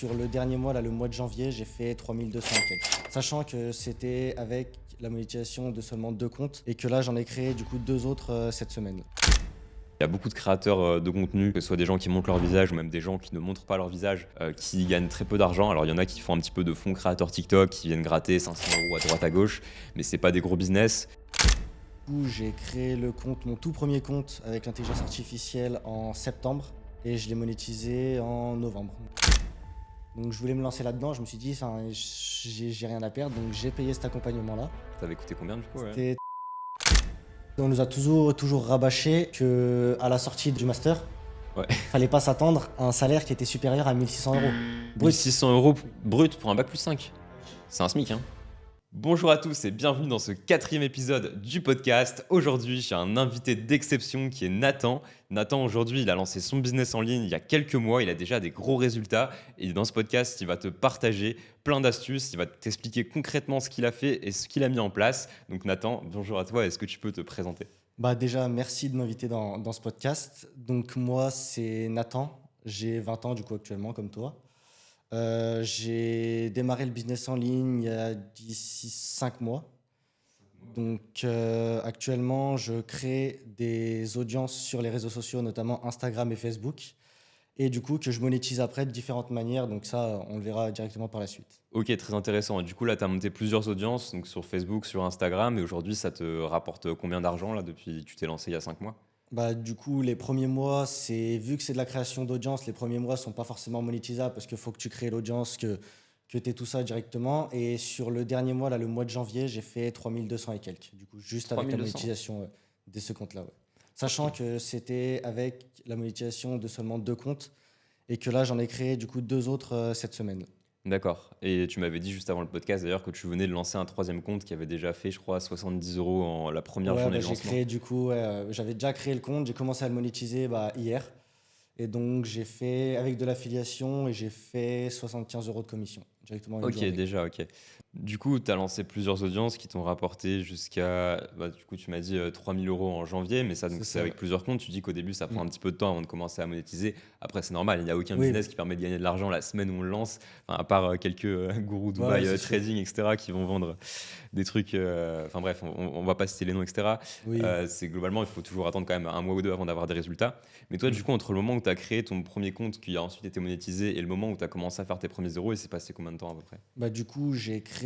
sur le dernier mois, là, le mois de janvier, j'ai fait 3200 et quelques. Sachant que c'était avec la monétisation de seulement 2 comptes et que là, j'en ai créé du coup 2 autres cette semaine. Il y a beaucoup de créateurs de contenu, que ce soit des gens qui montrent leur visage ou même des gens qui ne montrent pas leur visage, qui gagnent très peu d'argent. Alors il y en a qui font un petit peu de fonds créateurs TikTok, qui viennent gratter 500 € à droite à gauche, mais c'est pas des gros business. Du coup, j'ai créé mon tout premier compte avec l'intelligence artificielle en septembre et je l'ai monétisé en novembre. Donc je voulais me lancer là-dedans, je me suis dit, j'ai rien à perdre, donc j'ai payé cet accompagnement-là. Ça avait coûté combien du coup C'était- On nous a toujours rabâché que à la sortie du master, Ouais. fallait pas s'attendre à un salaire qui était supérieur à 1600 € brut. 1600 € brut pour un bac plus 5. C'est un SMIC, hein. Bonjour à tous et bienvenue dans ce 4e épisode du podcast. Aujourd'hui, j'ai un invité d'exception qui est Nathan. Nathan, aujourd'hui, il a lancé son business en ligne il y a quelques mois. Il a déjà des gros résultats. Et dans ce podcast, il va te partager plein d'astuces. Il va t'expliquer concrètement ce qu'il a fait et ce qu'il a mis en place. Donc Nathan, bonjour à toi. Est-ce que tu peux te présenter ? Déjà, merci de m'inviter dans ce podcast. Donc moi, c'est Nathan, j'ai 20 ans du coup actuellement comme toi. J'ai démarré le business en ligne il y a d'ici 5 mois. Donc actuellement, je crée des audiences sur les réseaux sociaux, notamment Instagram et Facebook. Et du coup, que je monétise après de différentes manières. Donc ça, on le verra directement par la suite. Ok, très intéressant. Et du coup, là, tu as monté plusieurs audiences, donc sur Facebook, sur Instagram. Et aujourd'hui, ça te rapporte combien d'argent là depuis que tu t'es lancé il y a 5 mois ? Du coup, les premiers mois, vu que c'est de la création d'audience, les premiers mois sont pas forcément monétisables parce qu'il faut que tu crées l'audience, que tu aies tout ça directement. Et sur le dernier mois, là, le mois de janvier, j'ai fait 3200 et quelques. Du coup, juste avec la 3200. monétisation de ce compte-là. Ouais. Sachant que c'était avec la monétisation de seulement 2 comptes et que là, j'en ai créé du coup 2 autres cette semaine. D'accord. Et tu m'avais dit juste avant le podcast d'ailleurs que tu venais de lancer un 3e compte qui avait déjà fait, je crois, 70 € en la première Ouais, journée de j'ai lancement. créé du coup, j'avais déjà créé le compte, j'ai commencé à le monétiser hier. Et donc, j'ai fait avec de l'affiliation et j'ai fait 75 € de commission directement en une Ok, journée. déjà, ok. Du coup, tu as lancé plusieurs audiences qui t'ont rapporté jusqu'à, du coup, tu m'as dit 3000 € en janvier, mais ça, donc, C'est c'est ça, avec ouais. plusieurs comptes. Tu dis qu'au début, ça prend Mm. un petit peu de temps avant de commencer à monétiser. Après, c'est normal, il n'y a aucun Oui, business qui permet de gagner de l'argent la semaine où on le lance, enfin, à part quelques gourous ouais, Dubaï c'est sûr. trading, etc., qui vont vendre des trucs. Enfin bref, on va pas citer les noms, etc. Oui. C'est globalement, il faut toujours attendre quand même un mois ou deux avant d'avoir des résultats. Mais toi, du Mm. coup, entre le moment où tu as créé ton premier compte qui a ensuite été monétisé et le moment où tu as commencé à faire tes premiers euros, il s'est passé combien de temps à peu près ? Du coup, j'ai créé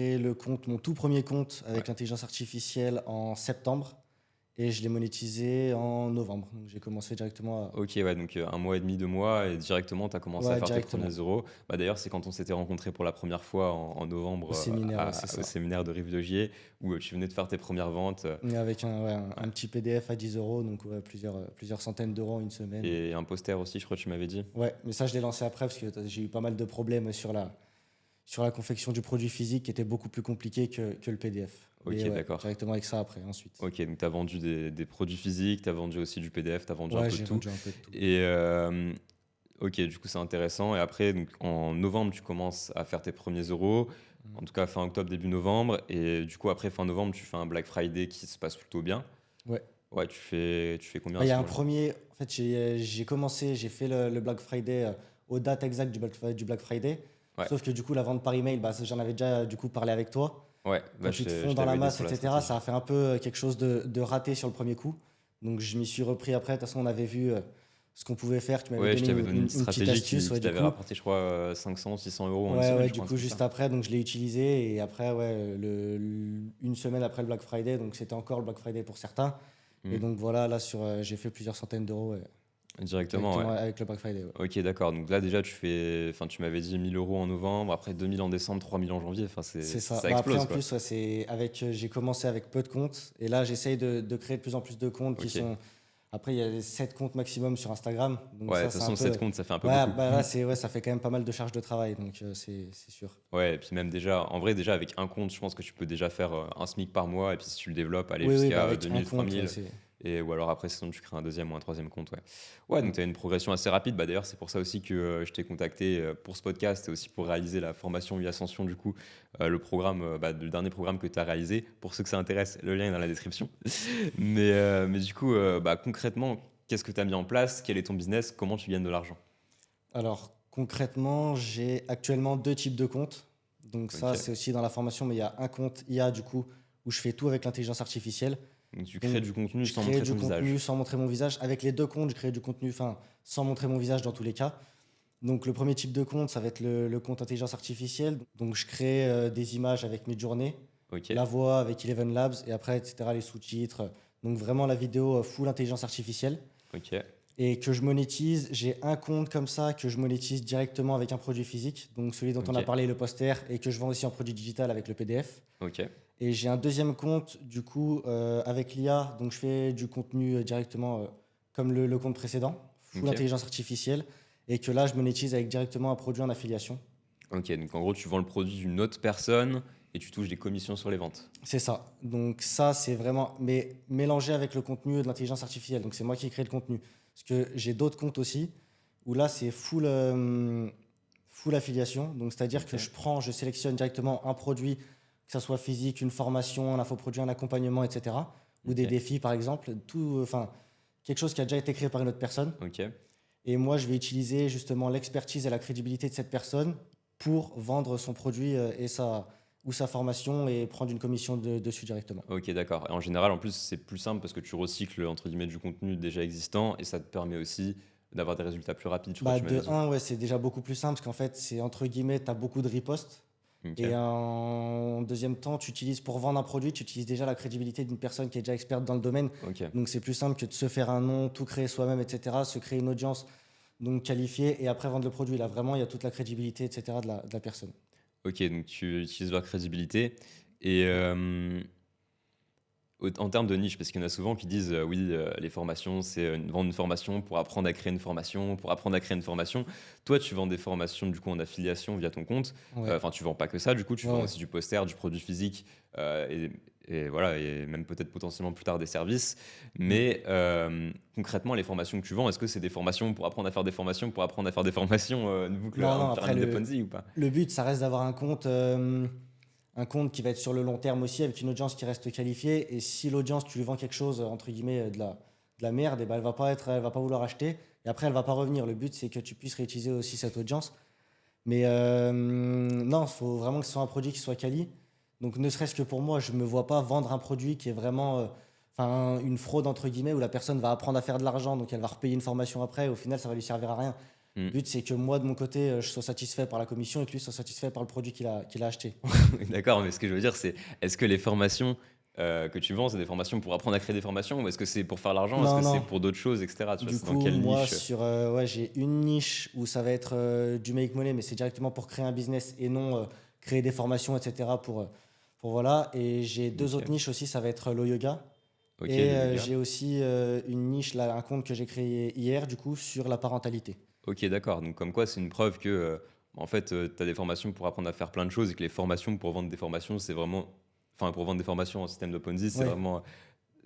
mon tout premier compte Ouais. avec l'intelligence artificielle en septembre et je l'ai monétisé en novembre. Donc, j'ai commencé directement à... Ok, ouais, donc 1 mois et demi, 2 mois, et directement, tu as commencé à Ouais, faire tes directement. premiers euros. D'ailleurs, c'est quand on s'était rencontrés pour la première fois en novembre Au séminaire, ouais, c'est au ça. séminaire de Rive de Gier, où tu venais de faire tes premières ventes Et avec un petit PDF à 10 €, donc ouais, plusieurs centaines d'euros en une semaine. et un poster aussi, je crois que tu m'avais dit. Ouais, mais ça, je l'ai lancé après parce que j'ai eu pas mal de problèmes sur la confection du produit physique qui était beaucoup plus compliqué que le PDF. Ok, Mais ouais, d'accord. directement avec ça après, ensuite. Ok, donc tu as vendu des produits physiques, tu as vendu aussi du PDF, tu as vendu un Ouais, peu de j'ai tout. vendu un peu de tout. Et ok, du coup, c'est intéressant. Et après, donc, en novembre, tu commences à faire tes premiers euros. En tout cas, fin octobre, début novembre. Et du coup, après fin novembre, tu fais un Black Friday qui se passe plutôt bien. Ouais. Ouais, tu fais combien Il y à a ce un moment-là ? premier. En fait, j'ai fait le Black Friday aux dates exactes du Black Friday. Ouais. Sauf que du coup, la vente par email, j'en avais déjà du coup parlé avec toi. Ouais, Quand tu te je fonds dans la t'avais aidé masse, sur la etc., stratégie. ça a fait un peu quelque chose de raté sur le premier coup. Donc, je m'y suis repris après. De toute façon, on avait vu ce qu'on pouvait faire. Tu m'avais Ouais, je donné t'avais donné une petite une petite stratégie astuce, qui du t'avait coup. rapporté, je crois, 500, 600 € en une Ouais, semaine, je du crois, un coup, truc comme juste ça. après, donc je l'ai utilisé. Et après, ouais, une semaine après le Black Friday, donc c'était encore le Black Friday pour certains. Et Hmm. donc voilà, là, j'ai fait plusieurs centaines d'euros ouais, Directement, ouais. avec le Black Friday. Ouais. Ok, d'accord. Donc là, déjà, tu m'avais dit 1000 € en novembre, après 2000 en décembre, 3000 en janvier. Enfin, C'est ça. ça Après, explose, en quoi. plus, ouais, j'ai commencé avec peu de comptes. Et là, j'essaye de créer de plus en plus de comptes qui Ok. sont. Après, il y a 7 comptes maximum sur Instagram. Donc Ouais, de ça, toute c'est un façon, peu. 7 comptes, ça fait un peu Ouais, beaucoup. là, ça fait quand même pas mal de charges de travail. Donc c'est sûr. Ouais, et puis même déjà, en vrai, déjà avec un compte, je pense que tu peux déjà faire un SMIC par mois, et puis si tu le développes, aller Oui, jusqu'à avec un 2000, compte, ouais, 3000, ou alors après, sinon tu crées un deuxième ou un troisième compte, ouais. Ouais, donc tu as une progression assez rapide. D'ailleurs, c'est pour ça aussi que je t'ai contacté pour ce podcast et aussi pour réaliser la formation Ascension, du coup, le programme, le dernier programme que tu as réalisé. Pour ceux que ça intéresse, le lien est dans la description. Mais du coup, concrètement, qu'est-ce que tu as mis en place? Quel est ton business? Comment tu gagnes de l'argent? Alors, Concrètement, j'ai actuellement 2 types de comptes. Donc ça, Ok. c'est aussi dans la formation, mais il y a un compte IA du coup où je fais tout avec l'intelligence artificielle. Donc tu crées Donc du contenu je sans crée montrer du ton contenu visage. sans montrer mon visage. Avec les 2 comptes, je crée du contenu sans montrer mon visage dans tous les cas. Donc le premier type de compte, ça va être le compte intelligence artificielle. Donc je crée des images avec Midjourney, Ok, la voix avec Eleven Labs et après, etc., les sous-titres. Donc vraiment la vidéo full intelligence artificielle. ok, Et que je monétise, j'ai un compte comme ça que je monétise directement avec un produit physique, donc celui dont on a ok, parlé, le poster, et que je vends aussi en produit digital avec le PDF. ok, Et j'ai un deuxième compte, du coup, avec l'IA, donc je fais du contenu directement comme le compte précédent, full ok. intelligence artificielle, et que là, je monétise avec directement un produit en affiliation. Ok, donc en gros, tu vends le produit d'une autre personne et tu touches des commissions sur les ventes. C'est ça. Donc ça, c'est vraiment, mais mélangé avec le contenu de l'intelligence artificielle. Donc c'est moi qui crée le contenu. Parce que j'ai d'autres comptes aussi, où là, c'est full affiliation. Donc c'est-à-dire que Ok, je sélectionne directement un produit, que ça soit physique, une formation, un infoproduit, un accompagnement, etc. Ou des ok, défis, par exemple. Tout, enfin, quelque chose qui a déjà été créé par une autre personne. ok. Et moi, je vais utiliser justement l'expertise et la crédibilité de cette personne pour vendre son produit ou sa formation et prendre une commission dessus directement. Ok, d'accord. Et en général, en plus, c'est plus simple parce que tu recycles entre guillemets du contenu déjà existant et ça te permet aussi d'avoir des résultats plus rapides. Je crois que Bah, tu m'as de dit. un, ouais, c'est déjà beaucoup plus simple parce qu'en fait, c'est entre guillemets, tu as beaucoup de ripostes. Ok, Et en deuxième temps, tu utilises pour vendre un produit, tu utilises déjà la crédibilité d'une personne qui est déjà experte dans le domaine. ok, Donc c'est plus simple que de se faire un nom, tout créer soi-même, etc. Se créer une audience donc qualifiée et après vendre le produit. Là, vraiment, il y a toute la crédibilité, etc. de la personne. ok. Donc tu utilises leur crédibilité et en termes de niche, parce qu'il y en a souvent qui disent oui, les formations, c'est vendre une formation pour apprendre à créer une formation, pour apprendre à créer une formation. Toi, tu vends des formations du coup en affiliation via ton compte. Ouais, Enfin, tu vends pas que ça, du coup, tu ouais, vends ouais. aussi du poster, du produit physique et voilà, et même peut-être potentiellement plus tard des services. Mm. Mais concrètement, les formations que tu vends, est-ce que c'est des formations pour apprendre à faire des formations, pour apprendre à faire des formations, une boucle, Non, une non, après, pyramide de Ponzi ou pas? le but, ça reste d'avoir un compte qui va être sur le long terme aussi, avec une audience qui reste qualifiée. Et si l'audience, tu lui vends quelque chose, entre guillemets, de la merde, et ben, elle va pas vouloir acheter. Et après, elle va pas revenir. Le but, c'est que tu puisses réutiliser aussi cette audience. Mais non, il faut vraiment que ce soit un produit qui soit quali. Donc, ne serait-ce que pour moi, je me vois pas vendre un produit qui est vraiment une fraude, entre guillemets, où la personne va apprendre à faire de l'argent, donc elle va repayer une formation après, et au final, ça va lui servir à rien. Hmm. Le but, c'est que moi, de mon côté, je sois satisfait par la commission et que lui soit satisfait par le produit qu'il a acheté. D'accord, mais ce que je veux dire, c'est est-ce que les formations que tu vends, c'est des formations pour apprendre à créer des formations ou est-ce que c'est pour faire l'argent? Est-ce Non, que c'est non. pour d'autres choses, etc. Tu vois, Du c'est dans coup, quelle moi, niche? ouais, j'ai une niche où ça va être du make money, mais c'est directement pour créer un business et non créer des formations, etc. Pour voilà. Et j'ai deux Ok, autres niches aussi, ça va être le yoga. ok, Et le yoga. j'ai aussi une niche, là, un compte que j'ai créé hier, du coup, sur la parentalité. Ok, d'accord. Donc, comme quoi, c'est une preuve que, en fait, tu as des formations pour apprendre à faire plein de choses et que les formations pour vendre des formations, c'est vraiment. Enfin, pour vendre des formations en système de Ponzi, c'est Ouais, vraiment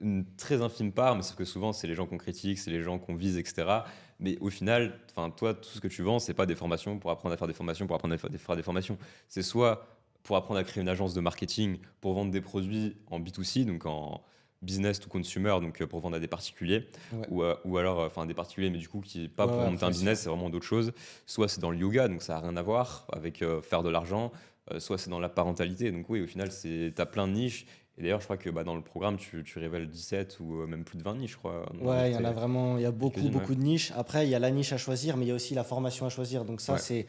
une très infime part, mais sauf que souvent, c'est les gens qu'on critique, c'est les gens qu'on vise, etc. Mais au final, enfin, toi, tout ce que tu vends, c'est pas des formations pour apprendre à faire des formations, pour apprendre à faire des formations. C'est soit pour apprendre à créer une agence de marketing, pour vendre des produits en B2C, donc en business to consumer, donc pour vendre à des particuliers, ouais, ou alors, enfin, des particuliers, mais du coup, qui pas ouais, pour ouais, monter un après, business, c'est vraiment d'autres choses. Soit c'est dans le yoga, donc ça n'a rien à voir avec faire de l'argent, soit c'est dans la parentalité. Donc oui, au final, tu as plein de niches. Et d'ailleurs, je crois que dans le programme, tu révèles 17 ou même plus de 20 niches, je crois. On en a ouais, il y en a ajouté vraiment, il y a beaucoup, quelques-unes, ouais. beaucoup de niches. Après, il y a la niche à choisir, mais il y a aussi la formation à choisir. Donc ça, Ouais, c'est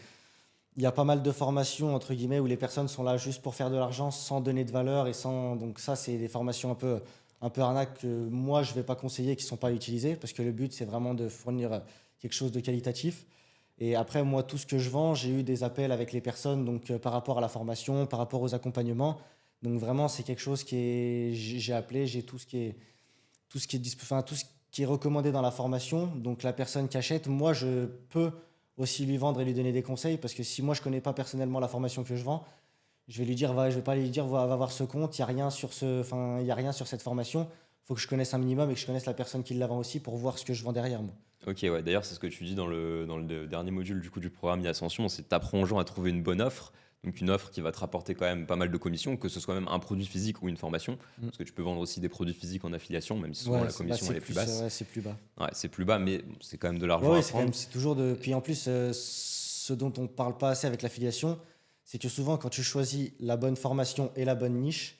il y a pas mal de formations, entre guillemets, où les personnes sont là juste pour faire de l'argent sans donner de valeur et sans. Donc, ça, c'est des formations un peu arnaques que moi, je ne vais pas conseiller, qui ne sont pas utilisées, parce que le but, c'est vraiment de fournir quelque chose de qualitatif. Et après, moi, tout ce que je vends, j'ai eu des appels avec les personnes, donc par rapport à la formation, par rapport aux accompagnements. Donc, vraiment, c'est quelque chose qui est. J'ai appelé, j'ai tout ce qui est recommandé dans la formation. Donc la personne qui achète, moi je peux aussi lui vendre et lui donner des conseils parce que si moi je connais pas personnellement la formation que je vends, je vais lui dire, je vais pas lui dire, va voir ce compte, il y a rien sur il y a rien sur cette formation. Il faut que je connaisse un minimum et que je connaisse la personne qui la vend aussi pour voir ce que je vends derrière moi. ok, ouais. D'ailleurs, c'est ce que tu dis dans le dernier module du coup du programme e-Ascension, c'est t'apprends aux gens à trouver une bonne offre. Donc une offre qui va te rapporter quand même pas mal de commissions, que ce soit même un produit physique ou une formation, Mm. parce que tu peux vendre aussi des produits physiques en affiliation, même si souvent Ouais, la commission elle est plus basse. ouais, c'est plus bas. Ouais, c'est plus bas, mais c'est quand même de Ouais, l'argent ouais, à prendre. c'est toujours de. Puis en plus, ce dont on ne parle pas assez avec l'affiliation, c'est que souvent, quand tu choisis la bonne formation et la bonne niche,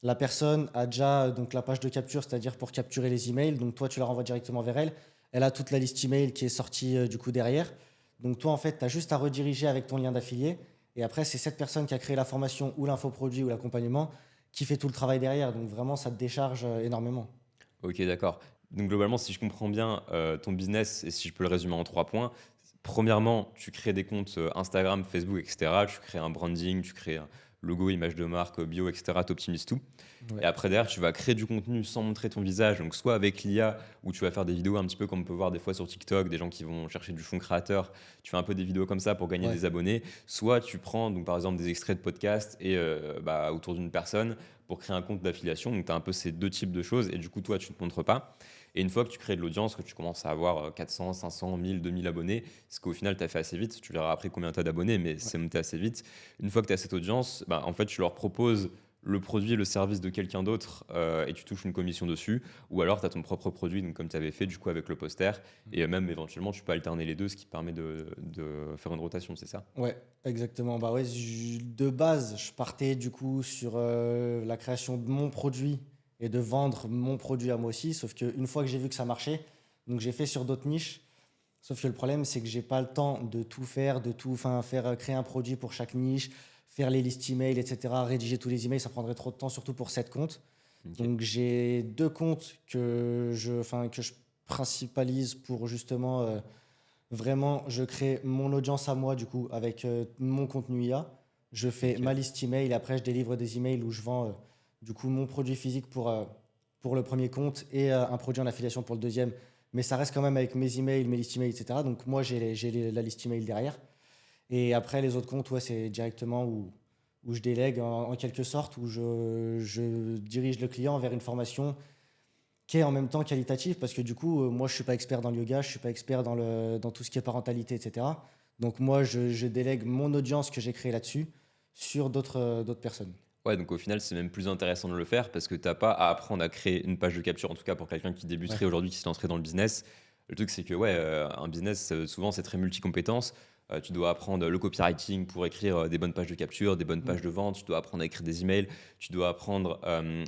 la personne a déjà donc, la page de capture, c'est-à-dire pour capturer les emails. Donc, toi, tu la renvoies directement vers elle. Elle a toute la liste email qui est sortie du coup derrière. Donc, toi, en fait, tu as juste à rediriger avec ton lien d'affilié. Et après, c'est cette personne qui a créé la formation ou l'infoproduit ou l'accompagnement qui fait tout le travail derrière. Donc, vraiment, ça te décharge énormément. Ok, d'accord. Donc globalement, si je comprends bien ton business, et si je peux le résumer en 3 points, premièrement, tu crées des comptes Instagram, Facebook, etc. Tu crées un branding, tu crées un logo, image de marque, bio, etc. Tu optimises tout. Et Ouais. après, derrière, tu vas créer du contenu sans montrer ton visage. Donc, soit avec l'IA, où tu vas faire des vidéos un petit peu comme on peut voir des fois sur TikTok, des gens qui vont chercher du fond créateur. Tu fais un peu des vidéos comme ça pour gagner Ouais. des abonnés. Soit tu prends, donc, par exemple, des extraits de podcast et autour d'une personne pour créer un compte d'affiliation. Donc, tu as un peu ces deux types de choses. Et du coup, toi, tu ne te montres pas. Et une fois que tu crées de l'audience, que tu commences à avoir 400, 500, 1000, 2000 abonnés, ce qu'au final, tu as fait assez vite. Tu verras après combien tu as d'abonnés, mais Ouais. c'est monté assez vite. Une fois que tu as cette audience, en fait, tu leur proposes le produit et le service de quelqu'un d'autre et tu touches une commission dessus, ou alors tu as ton propre produit, donc comme tu avais fait du coup avec le poster, et même éventuellement tu peux alterner les deux, ce qui permet de faire une rotation, c'est ça? Ouais, exactement. Bah ouais, de base, je partais du coup sur la création de mon produit et de vendre mon produit à moi aussi. Sauf qu'une fois que j'ai vu que ça marchait, donc j'ai fait sur d'autres niches. Sauf que le problème, c'est que j'ai pas le temps de tout faire, enfin, faire créer un produit pour chaque niche, faire les listes email, etc., rédiger tous les emails, ça prendrait trop de temps, surtout pour 7 comptes. Ok. Donc j'ai 2 comptes que je principalise pour justement vraiment, je crée mon audience à moi, du coup, avec mon contenu IA. Je fais Ok. ma liste email. Après, je délivre des emails où je vends, du coup, mon produit physique pour le premier compte et un produit en affiliation pour le deuxième. Mais ça reste quand même avec mes emails, mes listes email, etc. Donc, moi, la liste email derrière. Et après, les autres comptes, ouais, c'est directement où je délègue en quelque sorte, où je dirige le client vers une formation qui est en même temps qualitatif parce que du coup, moi, je suis pas expert dans le yoga, je suis pas expert dans tout ce qui est parentalité, etc. Donc moi, je délègue mon audience que j'ai créée là-dessus sur d'autres personnes. Ouais, donc au final, c'est même plus intéressant de le faire parce que tu n'as pas à apprendre à créer une page de capture, en tout cas pour quelqu'un qui Ouais, débuterait aujourd'hui, qui se lancerait dans le business. Le truc, c'est que ouais, un business, souvent, c'est très multi-compétences. Tu dois apprendre le copywriting pour écrire des bonnes pages de capture, des bonnes pages ouais, de vente, tu dois apprendre à écrire des emails, tu dois apprendre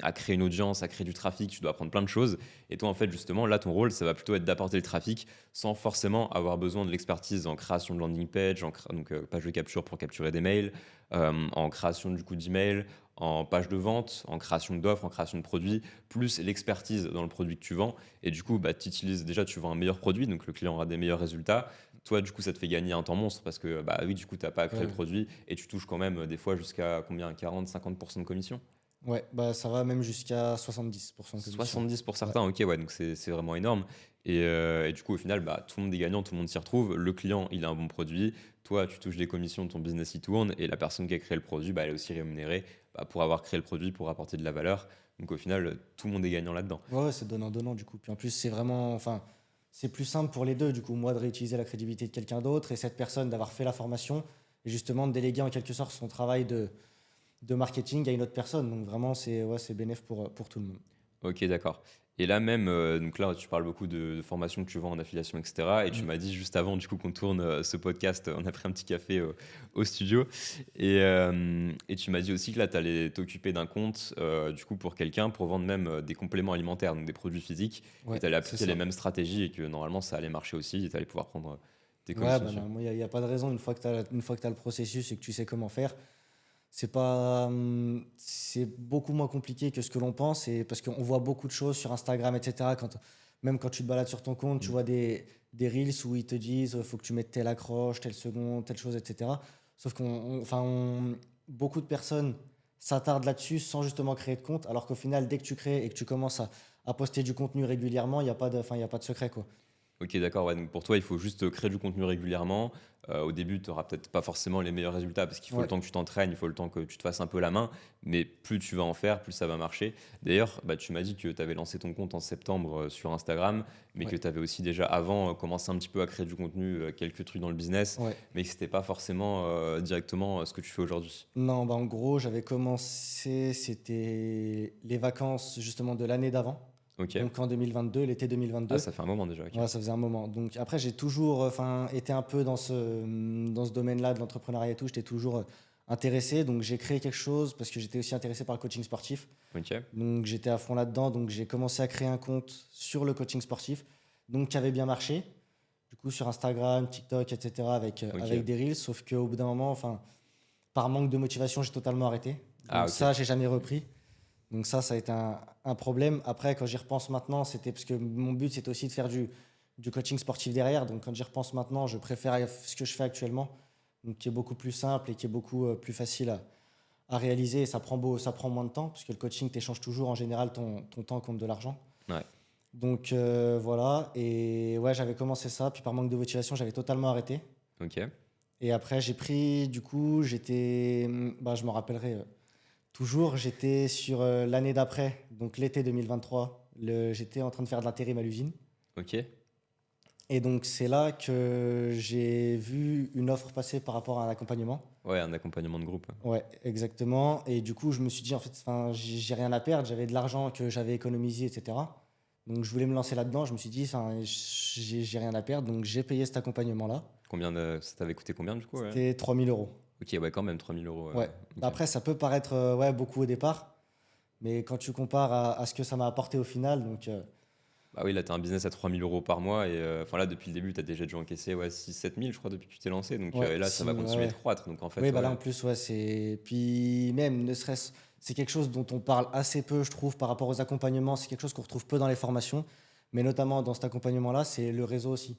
à créer une audience, à créer du trafic, tu dois apprendre plein de choses. Et toi, en fait, justement, là, ton rôle, ça va plutôt être d'apporter le trafic sans forcément avoir besoin de l'expertise en création de landing page, donc page de capture pour capturer des mails, en création du coup d'emails, en page de vente, en création d'offres, en création de produits, plus l'expertise dans le produit que tu vends. Et du coup, déjà, tu vends un meilleur produit, donc le client aura des meilleurs résultats. Toi, du coup, ça te fait gagner un temps monstre parce que, bah oui, du coup, tu n'as pas à créer le ouais. produit et tu touches quand même des fois jusqu'à combien? 40-50% de commission? Ouais, bah ça va même jusqu'à 70% de commission. 70 pour Ouais, certains, ok, ouais, donc c'est vraiment énorme. Et du coup, au final, tout le monde est gagnant, tout le monde s'y retrouve. Le client, il a un bon produit. Toi, tu touches des commissions, ton business il tourne. Et la personne qui a créé le produit, elle est aussi rémunérée pour avoir créé le produit, pour apporter de la valeur. Donc au final, tout le monde est gagnant là-dedans. ouais, ouais, c'est donnant-donnant du coup. Puis en plus, c'est vraiment, enfin, c'est plus simple pour les deux, du coup, moi de réutiliser la crédibilité de quelqu'un d'autre et cette personne d'avoir fait la formation et justement de déléguer en quelque sorte son travail de marketing à une autre personne. Donc vraiment, c'est ouais, c'est bénéf pour tout le monde. Ok, d'accord. Et là même, donc là, tu parles beaucoup de formations que tu vends en affiliation, etc. Et tu Mm. m'as dit juste avant, du coup, qu'on tourne ce podcast, on a pris un petit café au studio. Et tu m'as dit aussi que là, tu allais t'occuper d'un compte, du coup, pour quelqu'un, pour vendre même des compléments alimentaires, donc des produits physiques. Et Ouais, tu allais c'est appliquer les ça. mêmes stratégies et que normalement, ça allait marcher aussi. Et tu allais pouvoir prendre tes Ouais, commissions bah dessus. non, moi, il n'y a pas de raison. Une fois que tu as le processus et que tu sais comment faire, c'est pas, c'est beaucoup moins compliqué que ce que l'on pense. Et parce qu'on voit beaucoup de choses sur Instagram, etc. Même quand tu te balades sur ton compte, tu Mm. vois des reels où ils te disent faut que tu mettes telle accroche, telle seconde, telle chose, etc. Sauf beaucoup de personnes s'attardent là-dessus sans justement créer de compte. Alors qu'au final, dès que tu crées et que tu commences à poster du contenu régulièrement, il n'y a pas il y a pas de secret, quoi. Ok, d'accord. Ouais, donc pour toi, il faut juste créer du contenu régulièrement. Au début, tu n'auras peut-être pas forcément les meilleurs résultats parce qu'il faut le Ouais, temps que tu t'entraînes, il faut le temps que tu te fasses un peu la main. Mais plus tu vas en faire, plus ça va marcher. D'ailleurs, tu m'as dit que tu avais lancé ton compte en septembre sur Instagram, mais que ouais, tu avais aussi déjà avant commencé un petit peu à créer du contenu, quelques trucs dans le business, ouais. mais que ce n'était pas forcément directement ce que tu fais aujourd'hui. Non, bah en gros, j'avais commencé, c'était les vacances justement de l'année d'avant. Ok. donc en 2022, l'été 2022. Ah, ça fait un moment déjà. Ok. Ouais, ça faisait un moment. Donc après, j'ai toujours été un peu dans ce domaine-là de l'entrepreneuriat et tout. J'étais toujours intéressé. Donc j'ai créé quelque chose parce que j'étais aussi intéressé par le coaching sportif. Ok. Donc j'étais à fond là-dedans. Donc j'ai commencé à créer un compte sur le coaching sportif. Donc qui avait bien marché. Du coup, sur Instagram, TikTok, etc. Ok. Avec des reels. Sauf qu'au bout d'un moment, par manque de motivation, j'ai totalement arrêté. Ah, Donc ok. ça, j'ai jamais repris. Donc ça a été un problème. Après, quand j'y repense maintenant, c'était parce que mon but, c'était aussi de faire du coaching sportif derrière. Donc quand j'y repense maintenant, je préfère ce que je fais actuellement, donc qui est beaucoup plus simple et qui est beaucoup plus facile à réaliser. Et ça prend moins de temps, parce que le coaching, tu échanges toujours en général ton temps contre de l'argent. Ouais. Donc voilà. Et ouais, j'avais commencé ça. Puis par manque de motivation, j'avais totalement arrêté. Ok. Et après, j'ai pris, du coup, je me rappellerai toujours, j'étais sur l'année d'après, donc l'été 2023. J'étais en train de faire de l'intérim à l'usine. Ok. Et donc, c'est là que j'ai vu une offre passer par rapport à un accompagnement. Ouais, un accompagnement de groupe. Ouais, exactement. Et du coup, je me suis dit, en fait, j'ai rien à perdre. J'avais de l'argent que j'avais économisé, etc. Donc, je voulais me lancer là-dedans. Je me suis dit, j'ai rien à perdre. Donc, j'ai payé cet accompagnement-là. Ça t'avait coûté combien du coup? Ouais. C'était 3 000 euros. Ok, ouais, quand même, 3 000 euros. Ouais. Ok. Après, ça peut paraître ouais, beaucoup au départ. Mais quand tu compares à ce que ça m'a apporté au final, donc Bah oui, là, tu as un business à 3 000 euros par mois. Et enfin, là, depuis le début, tu as déjà dû encaisser 6 000 7 000, je crois, depuis que tu t'es lancé. Donc ouais, et là, ça va continuer ouais. de croître. Donc en fait, Oui, bah là ouais, en plus, ouais, c'est. Puis même, ne serait-ce. C'est quelque chose dont on parle assez peu, je trouve, par rapport aux accompagnements. C'est quelque chose qu'on retrouve peu dans les formations. Mais notamment dans cet accompagnement-là, c'est le réseau aussi.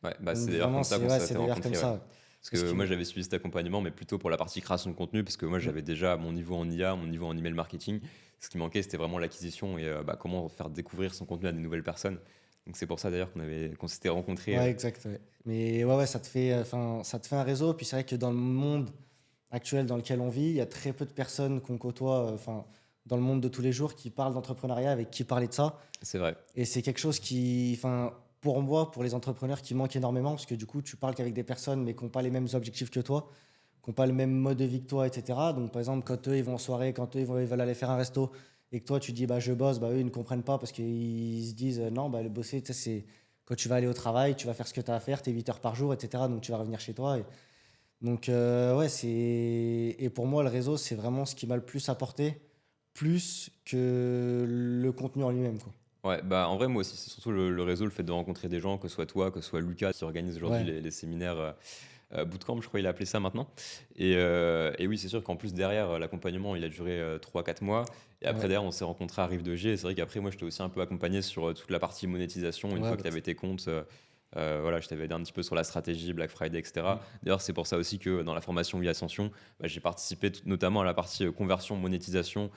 ouais, bah, Donc c'est d'ailleurs vraiment, comme ça qu'on c'est s'est d'ailleurs comme rencontrés. Ouais. ça. Ouais. Parce Parce que que. moi, j'avais suivi cet accompagnement, mais plutôt pour la partie création de contenu. Parce que moi, Mm. j'avais déjà mon niveau en IA, mon niveau en email marketing. Ce qui manquait, c'était vraiment l'acquisition et comment faire découvrir son contenu à des nouvelles personnes. Donc c'est pour ça d'ailleurs qu'on s'était rencontrés. Ouais, exact. Ouais. Mais ouais, ça te fait un réseau. Puis c'est vrai que dans le monde actuel dans lequel on vit, il y a très peu de personnes qu'on côtoie, dans le monde de tous les jours, qui parlent d'entrepreneuriat, avec qui parler de ça. C'est vrai. Et c'est quelque chose qui, pour moi, pour les entrepreneurs, qui manque énormément, parce que du coup, tu parles qu'avec des personnes, mais qui n'ont pas les mêmes objectifs que toi, qui n'ont pas le même mode de vie que toi, etc. Donc, par exemple, quand eux, ils vont en soirée, quand eux, ils veulent aller faire un resto, et que toi, tu dis, bah, je bosse, bah, eux, ils ne comprennent pas parce qu'ils se disent, non, bah, le bosser, tu sais, c'est quand tu vas aller au travail, tu vas faire ce que tu as à faire, tu es 8 heures par jour, etc. Donc, tu vas revenir chez toi. Donc, ouais, et pour moi, le réseau, c'est vraiment ce qui m'a le plus apporté, plus que le contenu en lui-même, quoi. Ouais, bah en vrai, moi aussi, c'est surtout le réseau, le fait de rencontrer des gens, que ce soit toi, que ce soit Lucas qui organise aujourd'hui Ouais, les séminaires bootcamp, je crois il a appelé ça maintenant. Et oui, c'est sûr qu'en plus, derrière, l'accompagnement, il a duré 3-4 mois. Et après, ouais, derrière, on s'est rencontrés à Rive de G. Et c'est vrai qu'après, moi, je t'ai aussi un peu accompagné sur toute la partie monétisation. Une ouais, fois que tu avais tes comptes, voilà, je t'avais aidé un petit peu sur la stratégie, Black Friday, etc. mm, D'ailleurs, c'est pour ça aussi que dans la formation e Ascension, bah, j'ai participé notamment à la partie conversion, monétisation.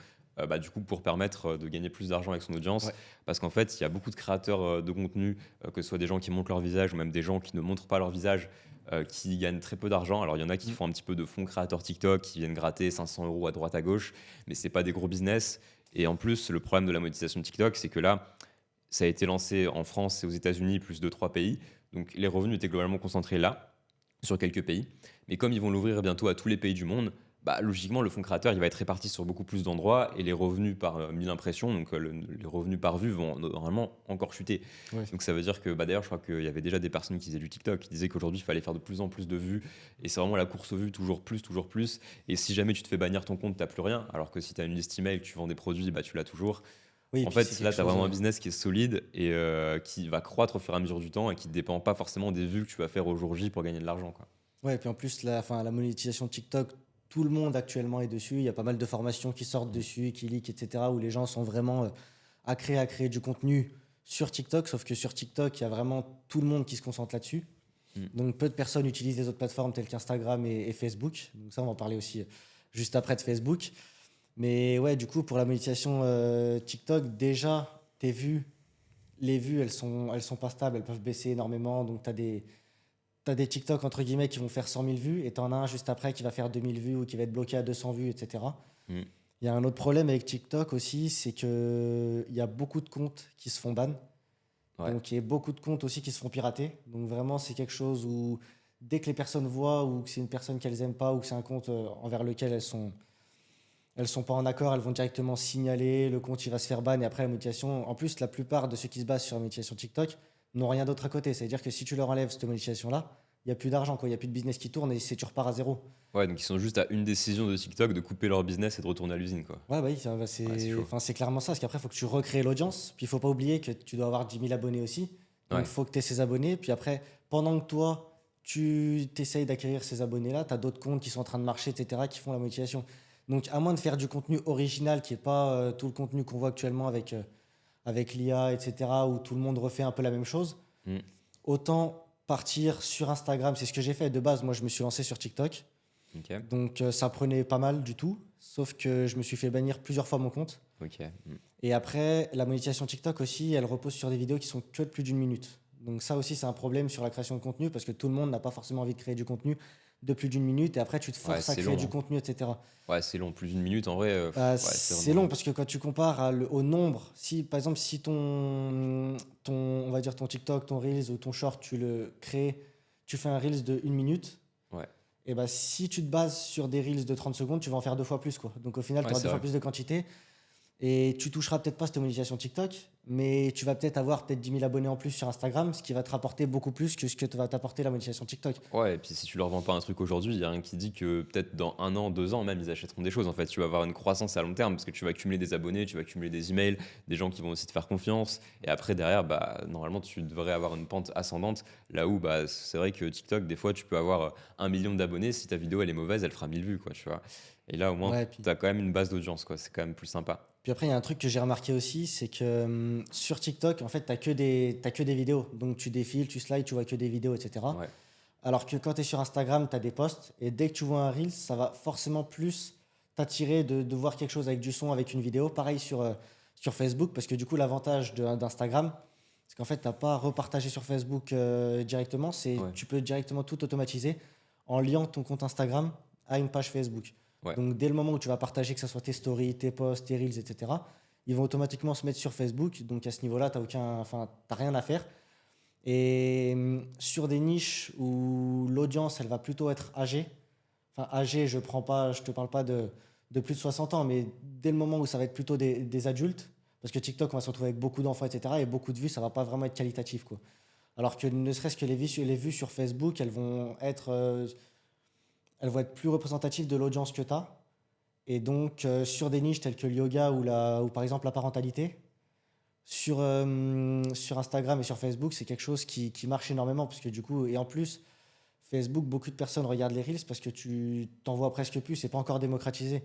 Bah, du coup, pour permettre de gagner plus d'argent avec son audience. ouais, Parce qu'en fait, il y a beaucoup de créateurs de contenu, que ce soit des gens qui montrent leur visage ou même des gens qui ne montrent pas leur visage, qui gagnent très peu d'argent. Alors, il y en a qui mm, font un petit peu de fonds créateurs TikTok, qui viennent gratter 500 euros à droite à gauche, mais c'est pas des gros business. Et en plus, le problème de la monétisation de TikTok, c'est que là, ça a été lancé en France et aux États-Unis, plus de 3 pays. Donc, les revenus étaient globalement concentrés là, sur quelques pays. Mais comme ils vont l'ouvrir bientôt à tous les pays du monde, bah, logiquement, le fonds créateur, il va être réparti sur beaucoup plus d'endroits et les revenus par 1000 impressions, donc les revenus par vue vont normalement encore chuter. ouais. Donc ça veut dire que, bah, d'ailleurs, je crois qu'il y avait déjà des personnes qui faisaient du TikTok qui disaient qu'aujourd'hui, il fallait faire de plus en plus de vues et c'est vraiment la course aux vues, toujours plus, toujours plus. Et si jamais tu te fais bannir ton compte, tu n'as plus rien, alors que si tu as une liste email, que tu vends des produits, bah, tu l'as toujours. Oui, et En puis fait, c'est là, quelque tu as chose. vraiment un business qui est solide et qui va croître au fur et à mesure du temps et qui ne dépend pas forcément des vues que tu vas faire au jour J pour gagner de l'argent, quoi. Ouais, et puis en plus, la monétisation TikTok, tout le monde actuellement est dessus. Il y a pas mal de formations qui sortent Mm. dessus, qui leak, etc., où les gens sont vraiment à créer du contenu sur TikTok, sauf que sur TikTok, il y a vraiment tout le monde qui se concentre là-dessus. Mm. Donc peu de personnes utilisent les autres plateformes telles qu'Instagram et Facebook. Donc ça, on va en parler aussi juste après de Facebook. Mais ouais, du coup, pour la monétisation TikTok, déjà, les vues, elles sont pas stables, elles peuvent baisser énormément. Donc t'as des TikTok entre guillemets qui vont faire 100 000 vues et t'en as un juste après qui va faire 2000 vues ou qui va être bloqué à 200 vues, etc. Mm. Il y a un autre problème avec TikTok aussi, c'est qu'il y a beaucoup de comptes qui se font ban. Ouais. Donc il y a beaucoup de comptes aussi qui se font pirater. Donc vraiment, c'est quelque chose où dès que les personnes voient ou que c'est une personne qu'elles aiment pas ou que c'est un compte envers lequel elles sont pas en accord, elles vont directement signaler, le compte il va se faire ban et après la monétisation. En plus, la plupart de ceux qui se basent sur la monétisation TikTok n'ont rien d'autre à côté. C'est-à-dire que si tu leur enlèves cette monétisation-là, il n'y a plus d'argent, quoi. Il n'y a plus de business qui tourne et tu repars à zéro. Ouais, donc ils sont juste à une décision de TikTok de couper leur business et de retourner à l'usine, quoi. Ouais, bah oui, Ouais, c'est chaud. enfin, c'est clairement ça. Parce qu'après, il faut que tu recrées l'audience. Puis il faut pas oublier que tu dois avoir 10 000 abonnés aussi. Donc il Ouais, faut que tu aies ces abonnés. Puis après, pendant que toi, tu t'essayes d'acquérir ces abonnés-là, tu as d'autres comptes qui sont en train de marcher, etc., qui font la monétisation. Donc à moins de faire du contenu original, qui n'est pas tout le contenu qu'on voit actuellement avec l'IA, etc., où tout le monde refait un peu la même chose, mm, autant partir sur Instagram. C'est ce que j'ai fait de base. Moi, je me suis lancé sur TikTok. ok, Donc ça prenait pas mal du tout. Sauf que je me suis fait bannir plusieurs fois mon compte. ok. Et après, la monétisation TikTok aussi, elle repose sur des vidéos qui sont que de plus d'une minute. Donc ça aussi, c'est un problème sur la création de contenu parce que tout le monde n'a pas forcément envie de créer du contenu de plus d'une minute et après tu te Ouais, forces à c'est créer long, du hein. contenu, etc. Ouais, c'est long. Plus d'une minute, en vrai, ouais, c'est C'est vraiment long long. parce que quand tu compares au nombre, si par exemple si on va dire ton TikTok, ton Reels ou ton Short, tu le crées, tu fais un Reels de une minute, Ouais, et bah si tu te bases sur des Reels de 30 secondes, tu vas en faire deux fois plus, quoi. Donc au final, tu ouais, auras c'est deux fois vrai. plus de quantité. Et tu toucheras peut-être pas cette monétisation TikTok, mais tu vas peut-être avoir peut-être 10 000 abonnés en plus sur Instagram, ce qui va te rapporter beaucoup plus que ce que va t'apporter la monétisation TikTok. Ouais, et puis si tu leur vends pas un truc aujourd'hui, il y a rien qui dit que peut-être dans 1 an, 2 ans même, ils achèteront des choses. En fait, tu vas avoir une croissance à long terme parce que tu vas accumuler des abonnés, tu vas accumuler des emails, des gens qui vont aussi te faire confiance. Et après, derrière, bah, normalement, tu devrais avoir une pente ascendante. Là où, bah, c'est vrai que TikTok, des fois, tu peux avoir 1 million d'abonnés. Si ta vidéo, elle est mauvaise, elle fera 1000 vues, quoi, tu vois. Et là, au moins, Ouais, tu as quand même une base d'audience, quoi. C'est quand même plus sympa. puis après, il y a un truc que j'ai remarqué aussi, c'est que sur TikTok, en fait, t'as que des vidéos. Donc tu défiles, tu slides, tu vois que des vidéos, etc. Ouais, Alors que quand tu es sur Instagram, tu as des posts, et dès que tu vois un Reel, ça va forcément plus t'attirer de voir quelque chose avec du son, avec une vidéo. Pareil sur Facebook, parce que du coup, l'avantage d'Instagram, c'est qu'en fait, tu n'as pas à repartager sur Facebook directement, ouais, tu peux directement tout automatiser en liant ton compte Instagram à une page Facebook. ouais. Donc, dès le moment où tu vas partager, que ce soit tes stories, tes posts, tes Reels, etc., ils vont automatiquement se mettre sur Facebook. Donc, à ce niveau-là, tu n'as rien à faire. Et sur des niches où l'audience, elle va plutôt être âgée, enfin âgée, je te parle pas de plus de 60 ans, mais dès le moment où ça va être plutôt des adultes, parce que TikTok, on va se retrouver avec beaucoup d'enfants, etc., et beaucoup de vues, ça va pas vraiment être qualitatif, quoi. Alors que ne serait-ce que les vues sur Facebook, elles vont être plus représentatives de l'audience que tu as. Et donc, sur des niches telles que le yoga ou par exemple la parentalité, sur Instagram et sur Facebook, c'est quelque chose qui marche énormément parce que du coup, et en plus, Facebook, beaucoup de personnes regardent les Reels parce que tu t'en vois presque plus, c'est pas encore démocratisé.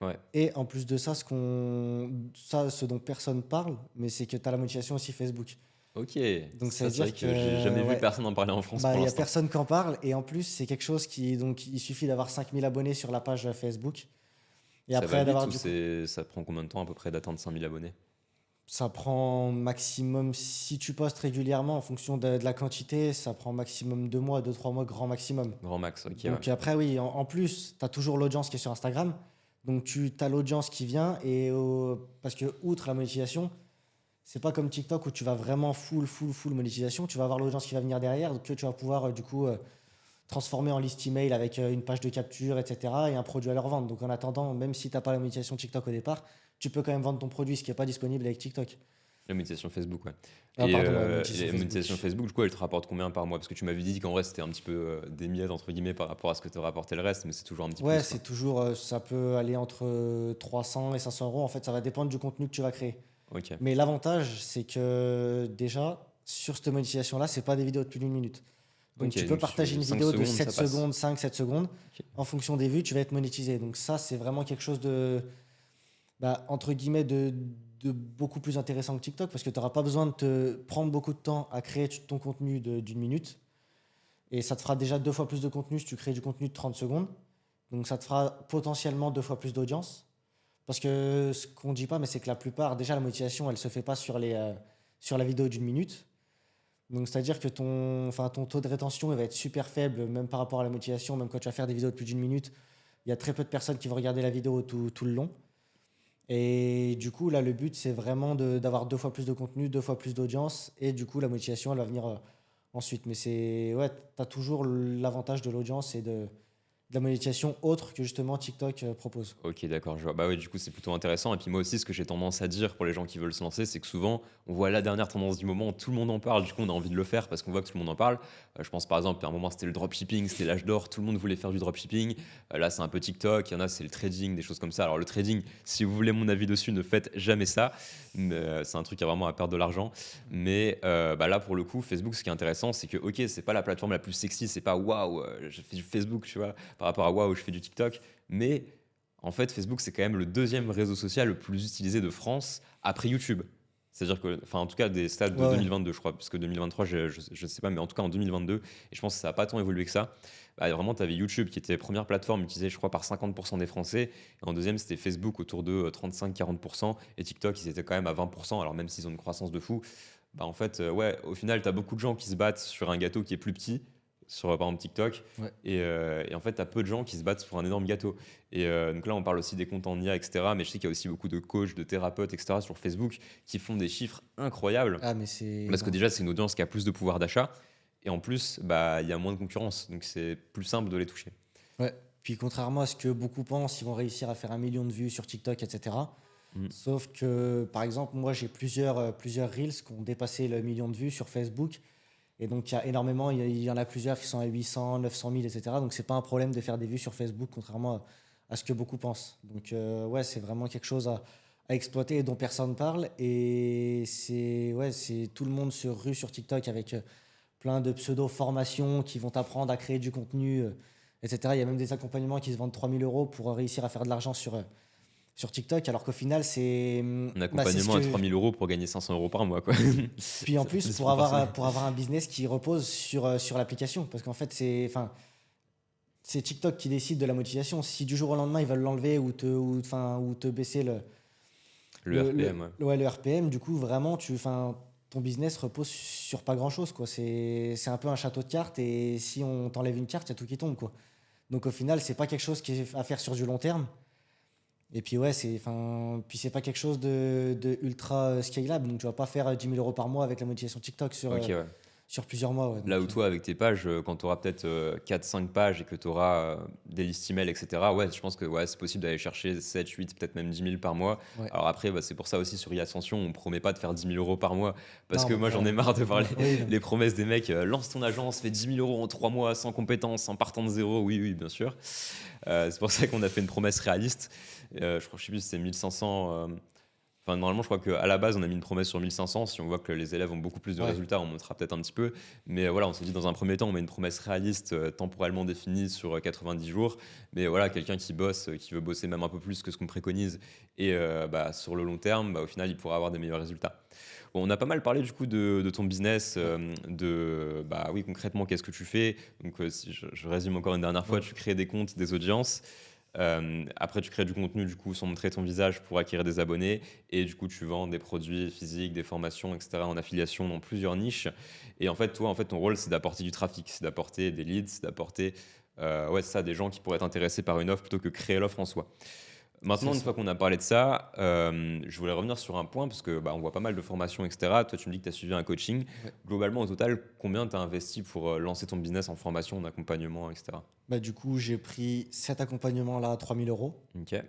Ouais. Et en plus de ça, ce dont personne parle, mais c'est que tu as la motivation aussi Facebook. Ok. Donc ça Ça, veut c'est vrai dire que j'ai que, jamais vu ouais, personne en parler en France bah, pour il y a l'instant. personne qui en parle. Et en plus, c'est quelque chose donc il suffit d'avoir 5 000 abonnés sur la page Facebook. Et Ça va après, vite d'avoir ou du coup, ça prend combien de temps à peu près d'atteindre 5000 abonnés? ça prend maximum, si tu postes régulièrement en fonction de la quantité, ça prend maximum 2 mois, 2, 3 mois, grand maximum. Grand max, ok, ouais. Donc après, oui, en plus, tu as toujours l'audience qui est sur Instagram. Donc tu as l'audience qui vient parce que outre la monétisation, c'est pas comme TikTok où tu vas vraiment full monétisation. Tu vas avoir l'audience qui va venir derrière que tu vas pouvoir du coup transformer en liste email avec une page de capture, etc. et un produit à leur vendre. Donc en attendant, même si tu n'as pas la monétisation TikTok au départ, tu peux quand même vendre ton produit, ce qui n'est pas disponible avec TikTok. La monétisation Facebook, ouais. Ah, Et pardon, ouais, monétisation la Facebook. monétisation Facebook, du coup, elle te rapporte combien par mois? Parce que tu m'avais dit qu'en vrai, c'était un petit peu des miettes, entre guillemets, par rapport à ce que te rapportait le reste, mais c'est toujours un petit Ouais, plus, quoi. c'est toujours, ça peut aller entre 300 et 500 euros. En fait, ça va dépendre du contenu que tu vas créer. Ok, Mais l'avantage, c'est que déjà, sur cette monétisation-là, c'est pas des vidéos de plus d'une minute. Donc ok, tu peux donc partager une 5 vidéo de secondes, 7 ça passe. secondes, 5, 7 secondes. Ok. En fonction des vues, tu vas être monétisé. Donc ça, c'est vraiment quelque chose entre guillemets, de beaucoup plus intéressant que TikTok parce que tu n'auras pas besoin de te prendre beaucoup de temps à créer ton contenu d'une minute. Et ça te fera déjà 2 fois plus de contenu si tu crées du contenu de 30 secondes. Donc ça te fera potentiellement 2 fois plus d'audience. Parce que ce qu'on ne dit pas, mais c'est que la plupart, déjà la monétisation, elle ne se fait pas sur la vidéo d'une minute. Donc c'est-à-dire que ton taux de rétention il va être super faible, même par rapport à la monétisation, même quand tu vas faire des vidéos de plus d'une minute. Il y a très peu de personnes qui vont regarder la vidéo tout le long. Et du coup, là, le but, c'est vraiment d'avoir 2 fois plus de contenu, 2 fois plus d'audience. Et du coup, la monétisation, elle va venir ensuite. Mais ouais, tu as toujours l'avantage de l'audience et de la monétisation autre que justement TikTok propose. Ok, d'accord, je vois. Bah oui, du coup, c'est plutôt intéressant. Et puis moi aussi, ce que j'ai tendance à dire pour les gens qui veulent se lancer, c'est que souvent, on voit la dernière tendance du moment, tout le monde en parle, du coup, on a envie de le faire parce qu'on voit que tout le monde en parle. Je pense par exemple, à un moment, c'était le dropshipping, c'était l'âge d'or, tout le monde voulait faire du dropshipping. Là, c'est un peu TikTok, il y en a, c'est le trading, des choses comme ça. Alors, le trading, si vous voulez mon avis dessus, ne faites jamais ça. Mais, c'est un truc qui a vraiment à perdre de l'argent. Mais bah là, pour le coup, Facebook, ce qui est intéressant, c'est que, ok, c'est pas la plateforme la plus sexy, c'est pas waouh, je fais du Facebook, tu vois, par rapport à waouh, je fais du TikTok. Mais en fait, Facebook, c'est quand même le deuxième réseau social le plus utilisé de France après YouTube. C'est-à-dire que, enfin, en tout cas, des stats de Ouais, ouais. 2022, je crois, parce que 2023, je ne sais pas, mais en tout cas en 2022, et je pense que ça n'a pas tant évolué que ça. Bah, vraiment, tu avais YouTube qui était la première plateforme utilisée, je crois, par 50% des Français. Et en deuxième, c'était Facebook autour de 35-40%. Et TikTok, ils étaient quand même à 20%. Alors, même s'ils ont une croissance de fou, bah, en fait, ouais, au final, tu as beaucoup de gens qui se battent sur un gâteau qui est plus petit, sur par exemple TikTok. Ouais. Et en fait, tu as peu de gens qui se battent pour un énorme gâteau. Et donc là, on parle aussi des comptes en IA, etc. Mais je sais qu'il y a aussi beaucoup de coachs, de thérapeutes, etc. sur Facebook qui font des chiffres incroyables. Ah, mais c'est. Parce que Enfin, déjà, c'est une audience qui a plus de pouvoir d'achat. Et en plus, bah, il y a moins de concurrence. Donc c'est plus simple de les toucher. ouais. Puis contrairement à ce que beaucoup pensent, ils vont réussir à faire 1 million de vues sur TikTok, etc. Mm. Sauf que, par exemple, moi, j'ai plusieurs Reels qui ont dépassé le million de vues sur Facebook. Et donc, il y a énormément, il y en a plusieurs qui sont à 800, 900 000, etc. Donc, c'est pas un problème de faire des vues sur Facebook, contrairement à ce que beaucoup pensent. Donc, ouais, c'est vraiment quelque chose à exploiter et dont personne parle. Et c'est tout le monde se rue sur TikTok avec plein de pseudo-formations qui vont t'apprendre à créer du contenu, etc. Il y a même des accompagnements qui se vendent 3 000 € pour réussir à faire de l'argent sur TikTok, alors qu'au final, Un c'est ce accompagnement à que. 3 000 € pour gagner 500 € par mois, quoi. Puis en plus, C'est pour personne. pour avoir un business qui repose sur l'application. Parce qu'en fait, c'est TikTok qui décide de la monétisation. Si du jour au lendemain, ils veulent l'enlever ou te baisser Le RPM, ouais. ouais, le RPM, du coup, vraiment, ton business repose sur pas grand-chose, quoi. C'est un peu un château de cartes et si on t'enlève une carte, il y a tout qui tombe, quoi. Donc au final, c'est pas quelque chose qui est à faire sur du long terme. Et puis ouais, puis c'est pas quelque chose de ultra scalable. Donc tu vas pas faire 10 000 € par mois avec la monétisation TikTok Ok, ouais. sur plusieurs mois. Ouais. Là Donc, où toi, avec tes pages, quand tu auras peut-être 4-5 pages et que tu auras des listes email, etc., ouais, je pense que ouais, c'est possible d'aller chercher 7, 8, peut-être même 10 000 par mois. ouais. Alors après, bah, c'est pour ça aussi sur e-Ascension, on ne promet pas de faire 10 000 € par mois. Parce Non, que bah, moi, j'en ai marre de voir oui, les promesses des mecs. Lance ton agence, fais 10 000 € en 3 mois, sans compétences, en partant de zéro. Oui, oui, bien sûr. C'est pour ça qu'on a fait une promesse réaliste. Je crois, je sais plus si c'est 1500. Enfin, normalement, je crois qu'à la base, on a mis une promesse sur 1500. Si on voit que les élèves ont beaucoup plus de ouais. résultats, on montera peut-être un petit peu. Mais voilà, on s'est dit dans un premier temps, on met une promesse réaliste, temporellement définie sur 90 jours. Mais voilà, quelqu'un qui bosse, qui veut bosser même un peu plus que ce qu'on préconise, et bah, sur le long terme, bah, au final, il pourra avoir des meilleurs résultats. Bon, on a pas mal parlé du coup de ton business, Ouais. de bah oui, concrètement, qu'est-ce que tu fais. Donc, si je résume encore une dernière fois, Ouais. tu crées des comptes, des audiences. Après, tu crées du contenu du coup sans montrer ton visage pour acquérir des abonnés et du coup, tu vends des produits physiques, des formations, etc. en affiliation dans plusieurs niches. Et en fait, toi, en fait, ton rôle, c'est d'apporter du trafic, c'est d'apporter des leads, c'est d'apporter ouais, ça, des gens qui pourraient être intéressés par une offre plutôt que créer l'offre en soi. C'est Maintenant, une ça. fois qu'on a parlé de ça, je voulais revenir sur un point parce que bah, on voit pas mal de formations, etc. Toi, tu me dis que tu as suivi un coaching. Ouais. Globalement, au total, combien tu as investi pour lancer ton business en formation, en accompagnement, etc. Bah, du coup, j'ai pris cet accompagnement-là à 3 000 €. Ok,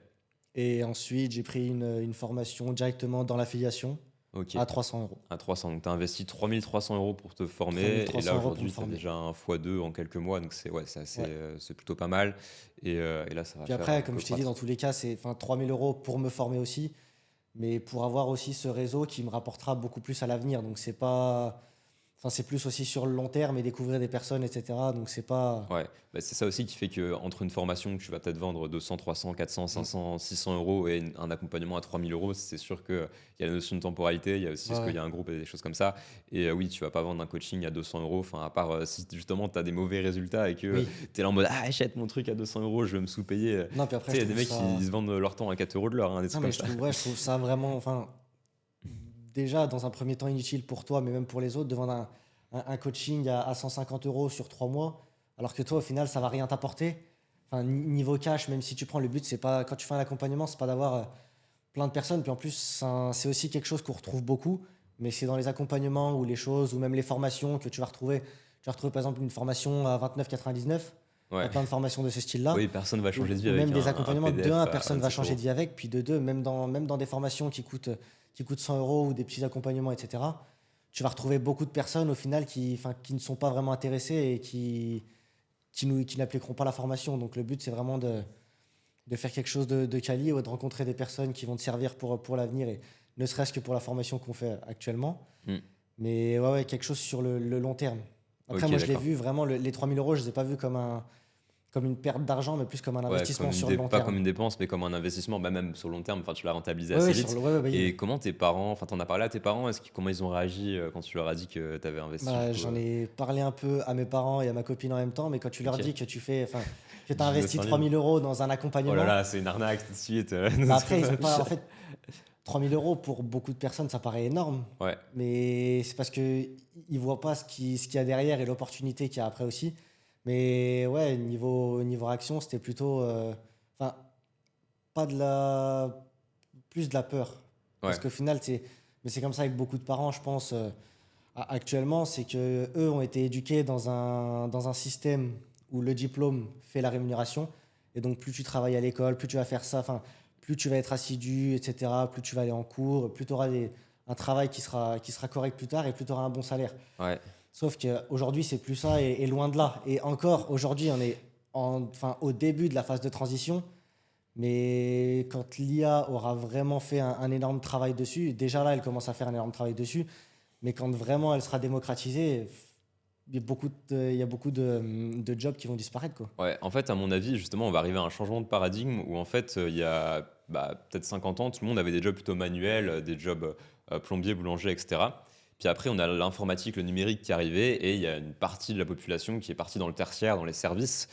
Et ensuite, j'ai pris une formation directement dans l'affiliation ok. à 300 €. À 300. Donc, tu as investi 3 300 € pour te former. Et 3 là, 300 € pour me aujourd'hui, tu as former. déjà un x2 en quelques mois. Donc, c'est ouais, Ouais. c'est plutôt pas mal. Et là, ça va Puis faire après, comme que je t'ai dit, dans croître. tous les cas, c'est 3 000 € pour me former aussi, mais pour avoir aussi ce réseau qui me rapportera beaucoup plus à l'avenir. Donc c'est pas, c'est plus aussi sur le long terme et découvrir des personnes, etc. Donc c'est pas. Ouais, bah, c'est ça aussi qui fait que entre une formation que tu vas peut-être vendre 200, 300, 400, Mm. 500, 600 € et un accompagnement à 3 000 €, c'est sûr qu'il y a la notion de temporalité, il y a aussi Ouais, ce qu'il ouais. y a un groupe et des choses comme ça. Et oui, tu vas pas vendre un coaching à 200 €, enfin, à part si justement tu as des mauvais résultats et que Oui. tu es là en mode ah, achète mon truc à 200 €, je vais me sous-payer. Non, puis Tu après, sais, il je y a des trouve mecs ça. qui se vendent leur temps à 4 € de l'heure, hein, des Non, trucs mais comme ça. je trouve ça vraiment, déjà dans un premier temps inutile pour toi, mais même pour les autres, de vendre un coaching à 150 € sur 3 mois, alors que toi, au final, ça va rien t'apporter. Enfin, niveau cash, même si tu prends le but, c'est pas quand tu fais un accompagnement, c'est pas d'avoir plein de personnes. Puis en plus, c'est aussi quelque chose qu'on retrouve beaucoup, mais c'est dans les accompagnements ou les choses, ou même les formations que tu vas retrouver. Tu vas retrouver par exemple une formation à 29,99. Ouais. plein de formations de ce style-là. Oui, personne va changer de vie Ou avec même des un accompagnements. De PDF un, à personne va 27 changer euros. de vie avec. Puis de deux, même dans des formations qui coûtent 100 euros ou des petits accompagnements, etc., tu vas retrouver beaucoup de personnes au final qui ne sont pas vraiment intéressées et qui n'appliqueront pas la formation. Donc le but, c'est vraiment de faire quelque chose de quali, de rencontrer des personnes qui vont te servir pour l'avenir et ne serait-ce que pour la formation qu'on fait actuellement. Hmm. Mais ouais, quelque chose sur le long terme. Après, Ok, moi, je l'ai d'accord. vu vraiment, les 3000 euros, je ne les ai pas vus comme une perte d'argent, mais plus comme un Ouais, investissement sur le long pas terme. comme une dépense, mais comme un investissement, bah, même sur le long terme, enfin, tu l'as rentabilisé Oui, assez oui, vite. ouais, ouais, bah, Et comment tes parents, enfin, t'en as parlé à tes parents, comment ils ont réagi quand tu leur as dit que tu avais investi du bah, coup, j'en ai parlé un peu à mes parents et à ma copine en même temps, mais quand tu leur Ok. dis que que tu as Business investi en 3000 ligne. euros dans un Oh là accompagnement, là, c'est une arnaque tout de suite. bah après, ils ont pas, en fait, 3000 euros pour beaucoup de personnes, ça paraît énorme, Ouais, mais c'est parce qu'ils ne voient pas ce qu'il y a derrière et l'opportunité qu'il y a après aussi. Mais ouais, niveau action, c'était plutôt. Enfin, pas de la. Plus de la peur. Parce ouais, qu'au final, mais c'est comme ça avec beaucoup de parents, je pense, actuellement, c'est que eux ont été éduqués dans un système où le diplôme fait la rémunération. Et donc, plus tu travailles à l'école, plus tu vas faire ça, enfin, plus tu vas être assidu, etc., plus tu vas aller en cours, plus tu auras un travail qui sera correct plus tard et plus tu auras un bon salaire. ouais, Sauf qu'aujourd'hui, c'est plus ça et loin de là. Et encore, aujourd'hui, on est au début de la phase de transition. Mais quand l'IA aura vraiment fait un énorme travail dessus, déjà là, elle commence à faire un énorme travail dessus. Mais quand vraiment elle sera démocratisée, il y a beaucoup de jobs qui vont disparaître, quoi. ouais. En fait, à mon avis, justement, on va arriver à un changement de paradigme où, en fait, il y a peut-être 50 ans, tout le monde avait des jobs plutôt manuels, des jobs plombier, boulanger, etc. Puis après, on a l'informatique, le numérique qui est arrivé et il y a une partie de la population qui est partie dans le tertiaire, dans les services,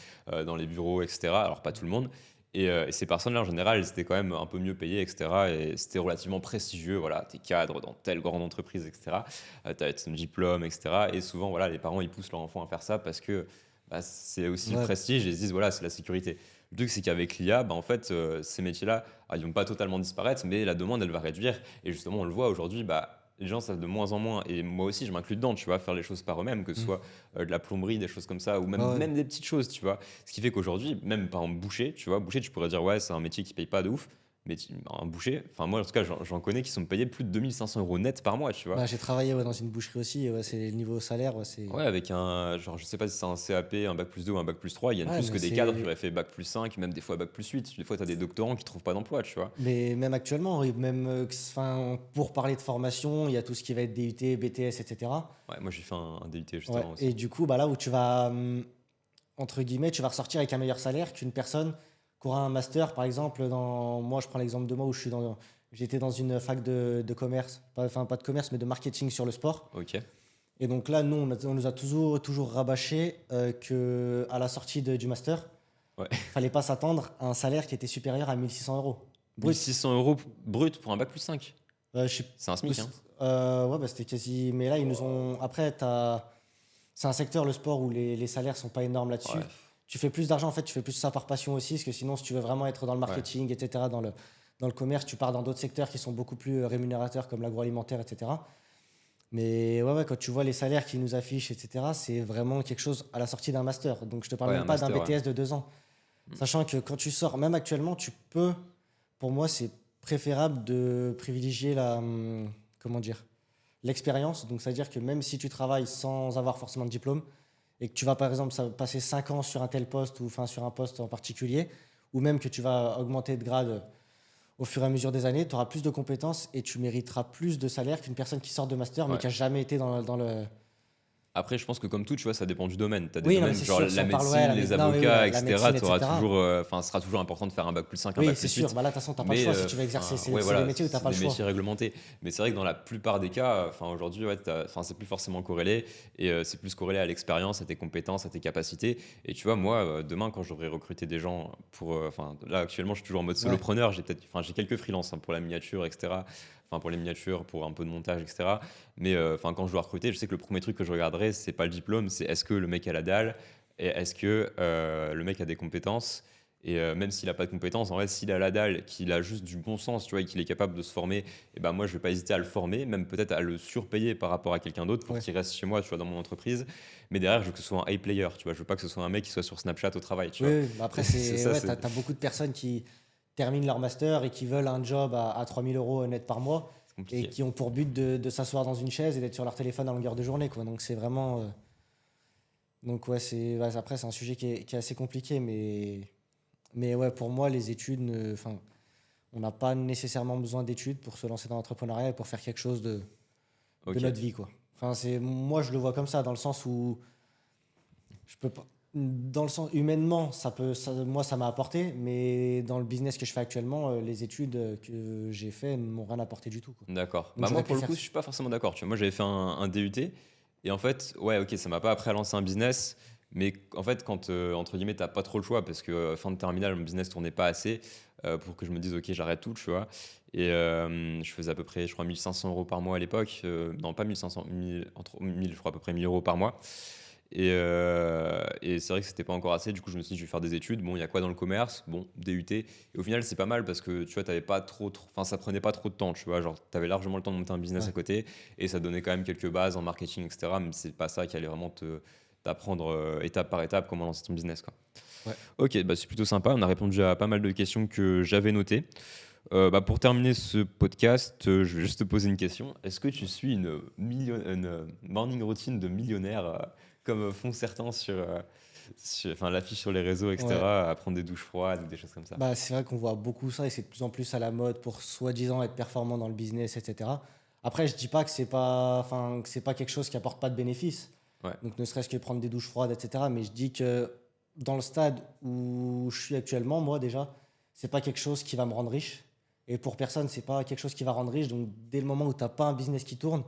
dans les bureaux, etc. Alors, pas tout le monde. Et ces personnes-là, en général, elles étaient quand même un peu mieux payées, etc. Et c'était relativement prestigieux. Voilà, t'es cadre dans telle grande entreprise, etc. T'as ton diplôme, etc. Et souvent, voilà, les parents, ils poussent leur enfant à faire ça parce que c'est aussi le Ouais, prestige et ils se disent, voilà, c'est la sécurité. Le truc, c'est qu'avec l'IA, en fait, ces métiers-là, ils vont pas totalement disparaître, mais la demande, elle va réduire. Et justement, on le voit aujourd'hui, les gens savent de moins en moins, et moi aussi je m'inclus dedans, tu vois, faire les choses par eux-mêmes, que ce mm. soit de la plomberie, des choses comme ça, ou Ouais, ouais. même des petites choses, tu vois. Ce qui fait qu'aujourd'hui, même par exemple boucher, tu vois, boucher, tu pourrais dire, ouais, c'est un métier qui paye pas de ouf, mais un boucher, enfin moi en tout cas, j'en connais qui sont payés plus de 2500 € net par mois, tu vois. Bah, j'ai travaillé dans une boucherie aussi, et ouais, c'est le niveau salaire, ouais, c'est. Ouais, avec genre, je sais pas si c'est un CAP, un bac+2 ou un bac+3, ils gagnent Ouais, plus mais que des cadres qui c'est. auraient fait bac+5, même des fois bac+8. Des fois, tu as des doctorants qui trouvent pas d'emploi, tu vois. Mais même actuellement, et même pour parler de formation, il y a tout ce qui va être DUT, BTS, etc. Ouais, moi j'ai fait un DUT Ouais. justement aussi. Et du coup, bah, là où entre guillemets, tu vas ressortir avec un meilleur salaire qu'une personne qui aura un master, par exemple, moi je prends l'exemple de moi où j'étais dans une fac de commerce, enfin pas de commerce, mais de marketing sur le sport. Ok. Et donc là, nous, on nous a toujours rabâché que à la sortie du master, Ouais. fallait pas s'attendre à un salaire qui était supérieur à 1600 euros brut. 1600 € brut pour un bac+5. Je sais C'est un SMIC, hein. ouais, bah, c'était quasi. Mais là, ils nous ont. Après, c'est un secteur, le sport, où les salaires sont pas énormes là-dessus. Ouais. Tu fais plus d'argent, en fait, tu fais plus ça par passion aussi, parce que sinon, si tu veux vraiment être dans le Ouais. marketing, etc., dans le commerce, tu pars dans d'autres secteurs qui sont beaucoup plus rémunérateurs, comme l'agroalimentaire, etc. Mais ouais, quand tu vois les salaires qu'ils nous affichent, etc., c'est vraiment quelque chose à la sortie d'un master. Donc, je te parle Ouais, même un pas d'un master, ouais. BTS de 2 ans. Mm. Sachant que quand tu sors, même actuellement, pour moi, c'est préférable de privilégier comment dire, l'expérience. Donc, c'est-à-dire que même si tu travailles sans avoir forcément de diplôme et que tu vas, par exemple, passer 5 ans sur un tel poste ou enfin sur un poste en particulier, ou même que tu vas augmenter de grade au fur et à mesure des années, tu auras plus de compétences et tu mériteras plus de salaire qu'une personne qui sort de master mais Ouais. qui a jamais été dans le. Après, je pense que comme tout, tu vois, ça dépend du domaine. Tu as des Oui, non, mais domaines, c'est genre sûr, si la on parle, médecine, ouais, les non, oui, avocats, la etc. médecine, etc. Sera toujours important de faire un bac+5, un Oui, c'est sûr. bac+8. Bah là, de toute façon, tu n'as pas le Mais choix si tu veux exercer. C'est ouais, c'est des voilà, métiers où tu n'as c'est pas le des choix. métiers réglementés. Mais c'est vrai que dans la plupart des cas, aujourd'hui, ouais, c'est plus forcément corrélé. Et c'est plus corrélé à l'expérience, à tes compétences, à tes capacités. Et tu vois, moi, demain, quand j'aurai recruté des gens pour. Là, actuellement, je suis toujours en mode Ouais. solopreneur. J'ai quelques freelances pour la miniature, etc. Enfin, pour les miniatures, pour un peu de montage, etc. Mais quand je dois recruter, je sais que le premier truc que je regarderai, c'est pas le diplôme, c'est est-ce que le mec a la dalle et est-ce que le mec a des compétences Et même s'il n'a pas de compétences, en vrai, s'il a la dalle, qu'il a juste du bon sens, tu vois, et qu'il est capable de se former, et ben moi, je vais pas hésiter à le former, même peut-être à le surpayer par rapport à quelqu'un d'autre pour Ouais. qu'il reste chez moi, tu vois, dans mon entreprise. Mais derrière, je veux que ce soit un A-player, tu vois. Je veux pas que ce soit un mec qui soit sur Snapchat au travail, tu Oui, vois. oui, mais après, C'est ça, ouais, c'est t'as beaucoup de personnes qui terminent leur master et qui veulent un job à 3 000 euros net par mois c'est et compliqué. qui ont pour but de s'asseoir dans une chaise et d'être sur leur téléphone à longueur de journée, quoi. Donc, c'est vraiment. Donc, ouais, après, c'est un sujet qui est assez compliqué, mais ouais, pour moi, les études, enfin, on n'a pas nécessairement besoin d'études pour se lancer dans l'entrepreneuriat et pour faire quelque chose de Ok, notre vie, quoi. Enfin, moi, je le vois comme ça, dans le sens où je peux pas. Dans le sens humainement, moi, ça m'a apporté, mais dans le business que je fais actuellement, les études que j'ai fait ne m'ont rien apporté du tout, quoi. d'accord. Donc Bah moi, j'aurais pour pu le faire. coup, je suis pas forcément d'accord, tu vois. Moi, j'avais fait un DUT, et en fait, ouais, ok, ça m'a pas appris à lancer un business, mais en fait, quand, entre guillemets, t'as pas trop le choix, parce que fin de terminale, mon business tournait pas assez pour que je me dise, ok, j'arrête tout, tu vois. Et je faisais à peu près, je crois, 1500 euros par mois à l'époque. Non, pas 1500, 1000, entre 1000, je crois, à peu près 1000 euros par mois. Et c'est vrai que c'était pas encore assez. Du coup, je me suis dit, je vais faire des études. Bon, il y a quoi dans le commerce? Bon, DUT. Et au final, c'est pas mal parce que tu vois, t'avais pas enfin, ça prenait pas trop de temps. Tu vois, genre, t'avais largement le temps de monter un business à Ouais. côté et ça donnait quand même quelques bases en marketing, etc. Mais c'est pas ça qui allait vraiment t'apprendre étape par étape comment lancer ton business, quoi. Ouais. Ok, bah c'est plutôt sympa. On a répondu à pas mal de questions que j'avais notées. Bah, pour terminer ce podcast, je vais juste te poser une question. Est-ce que tu suis une morning routine de millionnaire comme font certains enfin, l'affiche sur les réseaux, Ouais. etc., à prendre des douches froides ou des choses comme ça? Bah, c'est vrai qu'on voit beaucoup ça et c'est de plus en plus à la mode pour soi-disant être performant dans le business, etc. Après, je dis pas que c'est pas quelque chose qui apporte pas de bénéfices. Ouais, Donc, ne serait-ce que prendre des douches froides, etc. Mais je dis que dans le stade où je suis actuellement, moi déjà, c'est pas quelque chose qui va me rendre riche. Et pour personne, c'est pas quelque chose qui va rendre riche. Donc, dès le moment où tu n'as pas un business qui tourne,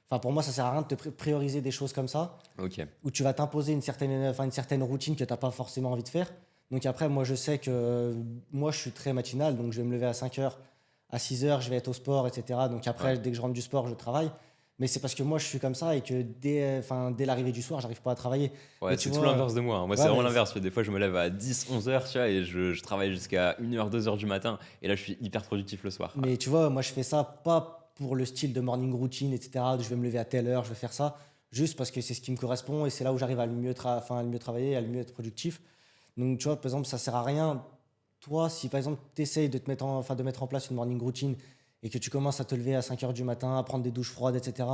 enfin, pour moi, ça sert à rien de te prioriser des choses comme ça ok. où tu vas t'imposer une certaine routine que tu n'as pas forcément envie de faire. Donc après, moi, je sais que moi, je suis très matinal, donc je vais me lever à 5 heures, à 6 heures, je vais être au sport, etc. Donc Ouais. après, dès que je rentre du sport, je travaille. Mais c'est parce que moi, je suis comme ça et que dès l'arrivée du soir, j'arrive pas à travailler. Ouais, Mais tu c'est tout vois, l'inverse de moi, hein. Moi, c'est ouais, vraiment l'inverse. Des fois, je me lève à 10, 11 heures, tu vois, et je travaille jusqu'à 1 heure, 2 heures du matin. Et là, je suis hyper productif le soir. mais tu vois, moi, je fais ça pas pour le style de morning routine, etc. Je vais me lever à telle heure, je vais faire ça, juste parce que c'est ce qui me correspond et c'est là où j'arrive à à le mieux travailler, à le mieux être productif. Donc, tu vois, par exemple, ça sert à rien. Toi, si par exemple, tu essayes de mettre en place une morning routine et que tu commences à te lever à 5 heures du matin, à prendre des douches froides, etc.,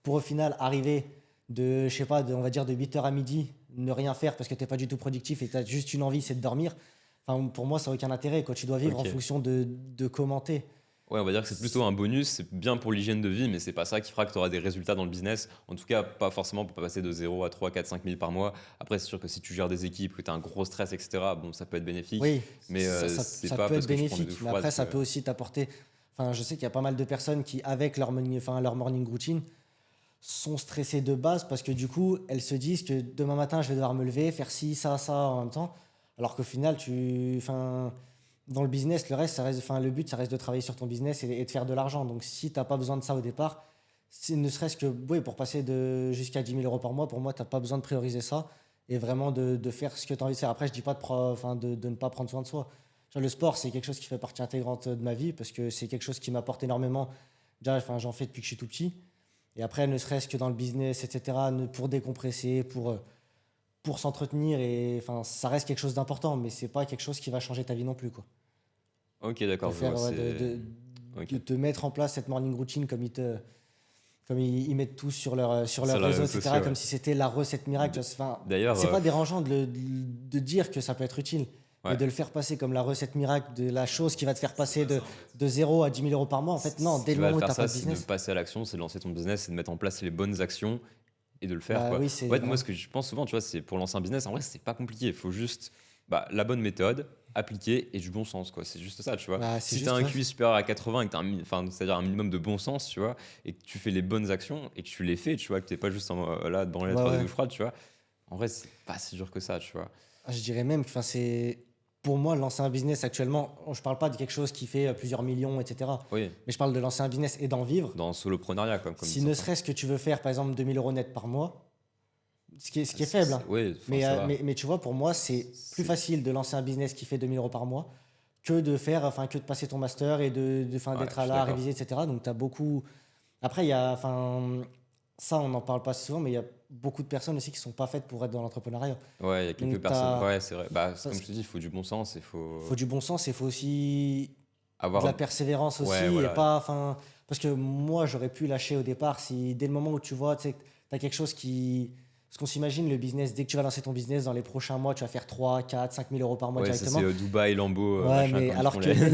pour au final arriver je sais pas, on va dire de 8 heures à midi, ne rien faire parce que tu n'es pas du tout productif et tu as juste une envie, c'est de dormir. Enfin, pour moi, ça n'a aucun intérêt. Quoi. Tu dois vivre en Ok. fonction de commenter. Ouais, on va dire que c'est plutôt un bonus, c'est bien pour l'hygiène de vie, mais c'est pas ça qui fera que tu auras des résultats dans le business. En tout cas, pas forcément pour pas passer de 0 à 3, 4, 5 000 par mois. Après, c'est sûr que si tu gères des équipes, que tu as un gros stress, etc., bon, ça peut être bénéfique, Oui, mais c'est ça pas peut parce être que tu prends des bénéfique, douches mais froides après, ça que. peut aussi t'apporter. Enfin, je sais qu'il y a pas mal de personnes qui, avec leur morning routine, sont stressées de base parce que du coup, elles se disent que demain matin, je vais devoir me lever, faire ci, ça en même temps. Alors qu'au final, dans le business, le but, ça reste de travailler sur ton business et de faire de l'argent. Donc, si tu n'as pas besoin de ça au départ, ne serait-ce que oui, pour passer jusqu'à 10 000 euros par mois, pour moi, tu n'as pas besoin de prioriser ça et vraiment de faire ce que tu as envie de faire. Après, je dis pas de ne pas prendre soin de soi. Genre, le sport, c'est quelque chose qui fait partie intégrante de ma vie parce que c'est quelque chose qui m'apporte énormément. Déjà, j'en fais depuis que je suis tout petit. Et après, ne serait-ce que dans le business, etc., pour décompresser, pour s'entretenir, ça reste quelque chose d'important, mais c'est pas quelque chose qui va changer ta vie non plus, quoi. Ok, De d'accord, je vois. faire, ouais, Ok. de te mettre en place cette morning routine comme ils mettent tous sur Sur leurs les réseaux, réseaux etc., sociaux, comme ouais. si c'était la recette miracle. Tu D- vois. Enfin, D'ailleurs, c'est pas dérangeant de dire que ça peut être utile, mais ouais. de le faire passer comme la recette miracle de la chose qui va te faire passer de 0 à 10 000 euros par mois. En fait, non, Ce dès qui le va moment où tu faire n'as pas ça, de c'est de business, passer à l'action, c'est de lancer ton business, c'est de mettre en place les bonnes actions et de le faire, bah quoi. oui, En c'est fait, moi, vraiment. ce que je pense souvent, tu vois, c'est pour lancer un business, en vrai, c'est pas compliqué. Il faut juste la bonne méthode, appliquer et du bon sens, quoi. C'est juste ça, tu vois. Bah, c'est Si tu as juste, un ouais. QI supérieur à 80 et que tu as enfin, c'est-à-dire un minimum de bon sens, tu vois, et que tu fais les bonnes actions et que tu les fais, tu vois, que tu n'es pas juste là, devant les Ouais, de faire des ouais. douches froides, tu vois. En vrai, c'est pas si dur que ça, tu vois. Ah, je dirais même que pour moi, lancer un business actuellement, je parle pas de quelque chose qui fait plusieurs millions, etc. Oui, Mais je parle de lancer un business et d'en vivre. dans soloprenariat, comme disent Si ne certains. serait-ce que tu veux faire, par exemple, 2 000 euros net par mois, ce qui est faible, hein. Oui, Mais, ça euh, va. mais, mais tu vois, pour moi, c'est plus facile de lancer un business qui fait 2 000 € par mois que de passer ton master et Ouais, d'être je suis là à d'accord. réviser, etc. Donc, tu as beaucoup. Après, il y a, ça, on n'en parle pas souvent, mais il y a beaucoup de personnes aussi qui ne sont pas faites pour être dans l'entrepreneuriat. Ouais, il y a quelques Donc, personnes. Ouais, c'est vrai. Bah, c'est comme parce je te dis, il faut du bon sens, il faut faut du bon sens et il faut aussi de la avoir. persévérance Ouais, aussi et voilà. pas, parce que moi, j'aurais pu lâcher au départ si dès le moment où tu vois, tu sais, tu as quelque chose qui. Parce qu'on s'imagine le business, dès que tu vas lancer ton business, dans les prochains mois, tu vas faire 3 4 5 000 € par mois Ouais, ça c'est directement. Dubaï, Lambeau, Ouais, machin, mais quand ils font alors que les. dès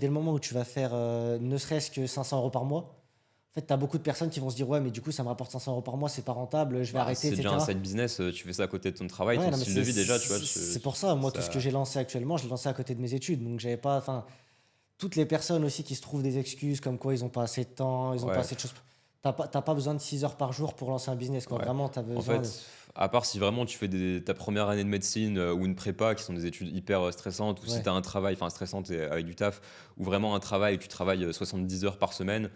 le moment où tu vas faire ne serait-ce que 500 € par mois, en fait, tu as beaucoup de personnes qui vont se dire, ouais, mais du coup, ça me rapporte 500 € par mois, c'est pas rentable, je vais Bah, arrêter, c'est déjà un etc. side business, tu fais ça à côté de ton travail, Ouais, ton non, mais style de vie déjà, tu vois, c'est pour ça, moi, tout ce que ça. j'ai lancé actuellement, je l'ai lancé à côté de mes études. Donc, j'avais pas. Toutes les personnes aussi qui se trouvent des excuses comme quoi ils n'ont pas assez de temps, ils n'ont pas Ouais, assez de choses. T'as pas besoin de 6 heures par jour pour lancer un business, quoi. ouais. Vraiment, tu as En besoin de. fait, à part si vraiment tu fais ta première année de médecine ou une prépa, qui sont des études hyper stressantes, ou si Ouais. tu as un travail, enfin stressantes et avec du taf, ou vraiment un travail où tu travailles 70 heures par semaine,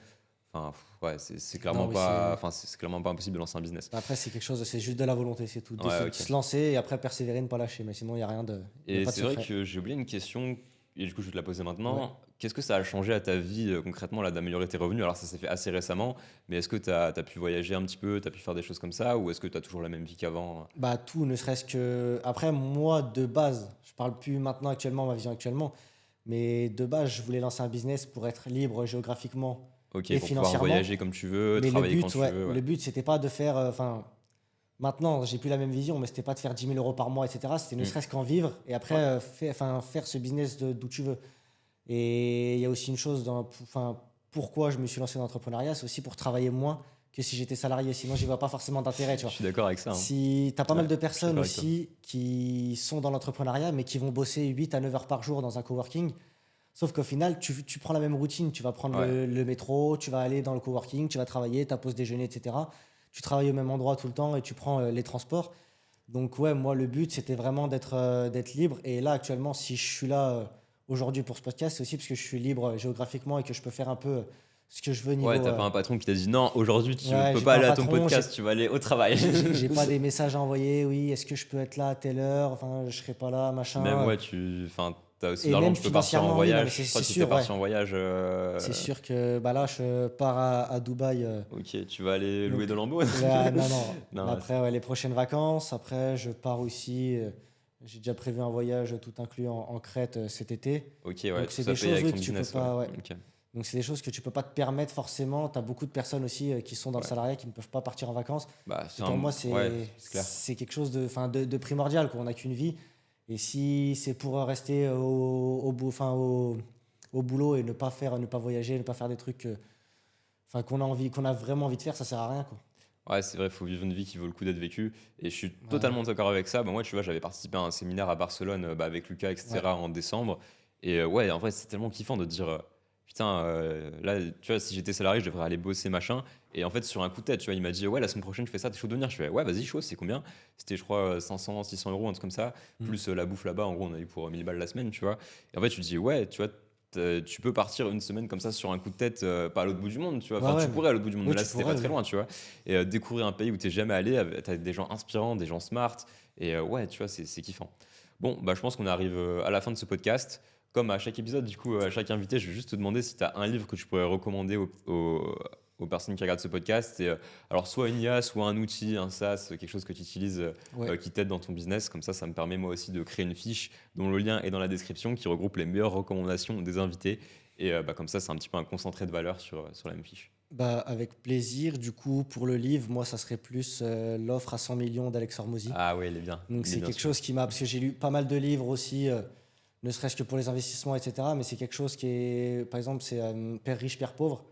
enfin, ouais, c'est Non, clairement oui, pas, enfin, c'est clairement pas impossible de lancer un business. Après, c'est quelque chose, c'est juste de la volonté, c'est tout. Ouais, De ok. se lancer et après persévérer, ne pas lâcher. Mais sinon, il n'y a rien de. Il y a Et pas de c'est vrai secret. que j'ai oublié une question, et du coup je vais te la poser Ouais. maintenant. Qu'est-ce que ça a changé à ta vie concrètement là d'améliorer tes revenus? Alors ça s'est fait assez récemment, mais est-ce que tu as pu voyager un petit peu, tu as pu faire des choses comme ça, ou est-ce que tu as toujours la même vie qu'avant? Bah, tout, ne serait-ce que. Après, moi, de base, je parle plus maintenant, actuellement, ma vision actuellement. Mais de base, je voulais lancer un business pour être libre géographiquement Ok, et pour pouvoir financièrement. voyager comme tu veux, Mais le travailler quand but, tu ouais, veux, ouais. le but, c'était pas de faire. Maintenant, j'ai plus la même vision, mais c'était pas de faire 10 000 € par mois, etc. C'était ne Hmm. serait-ce qu'en vivre et après Ouais. faire ce business d'où tu veux. Et il y a aussi une chose, pourquoi je me suis lancé dans l'entrepreneuriat, c'est aussi pour travailler moins que si j'étais salarié. Sinon, j'y vois pas forcément d'intérêt, tu Je vois. suis d'accord avec ça, hein. Si tu as pas Ouais, mal de je suis personnes d'accord avec toi. aussi qui sont dans l'entrepreneuriat, mais qui vont bosser 8 à 9 heures par jour dans un coworking, sauf qu'au final, tu prends la même routine. Tu vas prendre Ouais. le métro, tu vas aller dans le coworking, tu vas travailler, ta pause déjeuner, etc. Tu travailles au même endroit tout le temps et tu prends les transports. Donc ouais, moi le but c'était vraiment d'être libre. Et là actuellement, si je suis là aujourd'hui pour ce podcast, c'est aussi parce que je suis libre géographiquement et que je peux faire un peu ce que je veux Ouais, niveau. t'as pas un patron qui t'a dit non, aujourd'hui tu Ouais, peux j'ai pas pas un aller à ton patron, podcast, tu vas aller au travail. j'ai pas des messages à envoyer. Oui, est-ce que je peux être là à telle heure? Enfin, je serai pas là, Puis même, machin. ouais, enfin, t'as aussi de Et l'argent, même tu peux partir en financièrement, oui, non mais voyage. c'est Je crois c'est que si t'es sûr, ouais. parti en voyage, C'est sûr que bah là je pars à Dubaï. ok, tu vas aller louer Donc de Lambeau. là, non, non. Non, ouais, Après, ouais, les prochaines vacances. Après, je pars aussi. J'ai déjà prévu un voyage tout inclus en Crète cet été. ok, ouais, Donc, tout c'est ça des paye choses, avec oui, ton que tu peux business, ouais. pas. Ouais. Ok, Donc, c'est des choses que tu peux pas te permettre forcément. Tu as beaucoup de personnes aussi qui sont dans le ouais. salariat qui ne peuvent pas partir en vacances. Bah, Et pour moi, ouais, c'est clair. c'est quelque chose de primordial, quoi. On n'a qu'une vie. Et si c'est pour rester au boulot et ne pas voyager, ne pas faire des trucs qu'on a vraiment envie de faire, ça sert à rien, quoi. Ouais, c'est vrai, il faut vivre une vie qui vaut le coup d'être vécue. Et je suis Ouais. totalement d'accord avec ça. Bah, moi, tu vois, j'avais participé à un séminaire à Barcelone bah, avec Lucas, Ouais. etc., en décembre. Et ouais, en vrai, c'est tellement kiffant de te dire, putain, là, tu vois, si j'étais salarié, je devrais aller bosser, machin. Et en fait, sur un coup de tête, tu vois, il m'a dit, ouais, la semaine prochaine, je fais ça, t'es chaud de venir? Je fais, ouais, vas-y, chaud, c'est combien? C'était, je crois, 500, 600 euros, un truc comme ça. Mm. Plus la bouffe là-bas, en gros, on a eu pour 1000 balles la semaine, tu vois. Et en fait, tu te dis, ouais, tu vois, tu peux partir une semaine comme ça sur un coup de tête, pas à l'autre bout du monde, tu vois. Ouais, Enfin, ouais, tu pourrais à l'autre bout du monde, oui, mais là, tu c'était pas pourrais, très oui. loin, tu vois. Et découvrir un pays où t'es jamais allé, t'as des gens inspirants, des gens smart. Et ouais, tu vois, c'est kiffant. Bon, bah, je pense qu'on arrive à la fin de ce podcast. Comme à chaque épisode, du coup, à chaque invité, je vais juste te demander si tu as un livre que tu pourrais recommander aux personnes qui regardent ce podcast. Et, alors, soit une IA, soit un outil, un SaaS, quelque chose que tu utilises Ouais. qui t'aide dans ton business. Comme ça me permet moi aussi de créer une fiche dont le lien est dans la description qui regroupe les meilleures recommandations des invités. Et bah, comme ça, c'est un petit peu un concentré de valeur sur la même fiche. Bah, avec plaisir. Du coup, pour le livre, moi, ça serait plus l'offre à 100 millions d'Alex Hormozy. Ah ouais, il est bien. Donc, Il est c'est bien quelque celui-là. chose qui m'a. Parce que j'ai lu pas mal de livres aussi, ne serait-ce que pour les investissements, etc. Mais c'est quelque chose qui est. Par exemple, c'est Père riche, Père pauvre.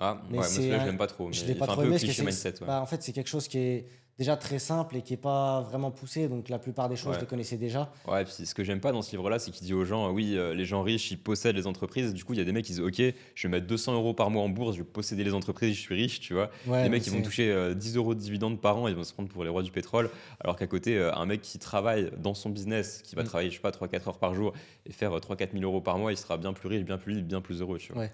Ah ouais, Mais moi c'est celui-là, je l'aime pas trop. je Mais l'ai il pas fait un trop peu aimé parce que cliché mindset. Ouais. bah, en fait, c'est quelque chose qui est déjà très simple et qui est pas vraiment poussé. Donc, la plupart des choses, je Ouais. les connaissais déjà. Ouais, puis ce que j'aime pas dans ce livre-là, c'est qu'il dit aux gens, oui, les gens riches, ils possèdent les entreprises. Du coup, il y a des mecs qui disent, ok, je vais mettre 200 euros par mois en bourse, je vais posséder les entreprises, je suis riche, tu vois. Ouais, Les non, mais mecs, ils vont c'est. toucher 10 euros de dividendes par an, ils vont se prendre pour les rois du pétrole. Alors qu'à côté, un mec qui travaille dans son business, qui va Mm. travailler, je sais pas, 3-4 heures par jour et faire 3-4 000 euros par mois, il sera bien plus riche, bien plus libre, bien plus heureux, tu vois. Ouais.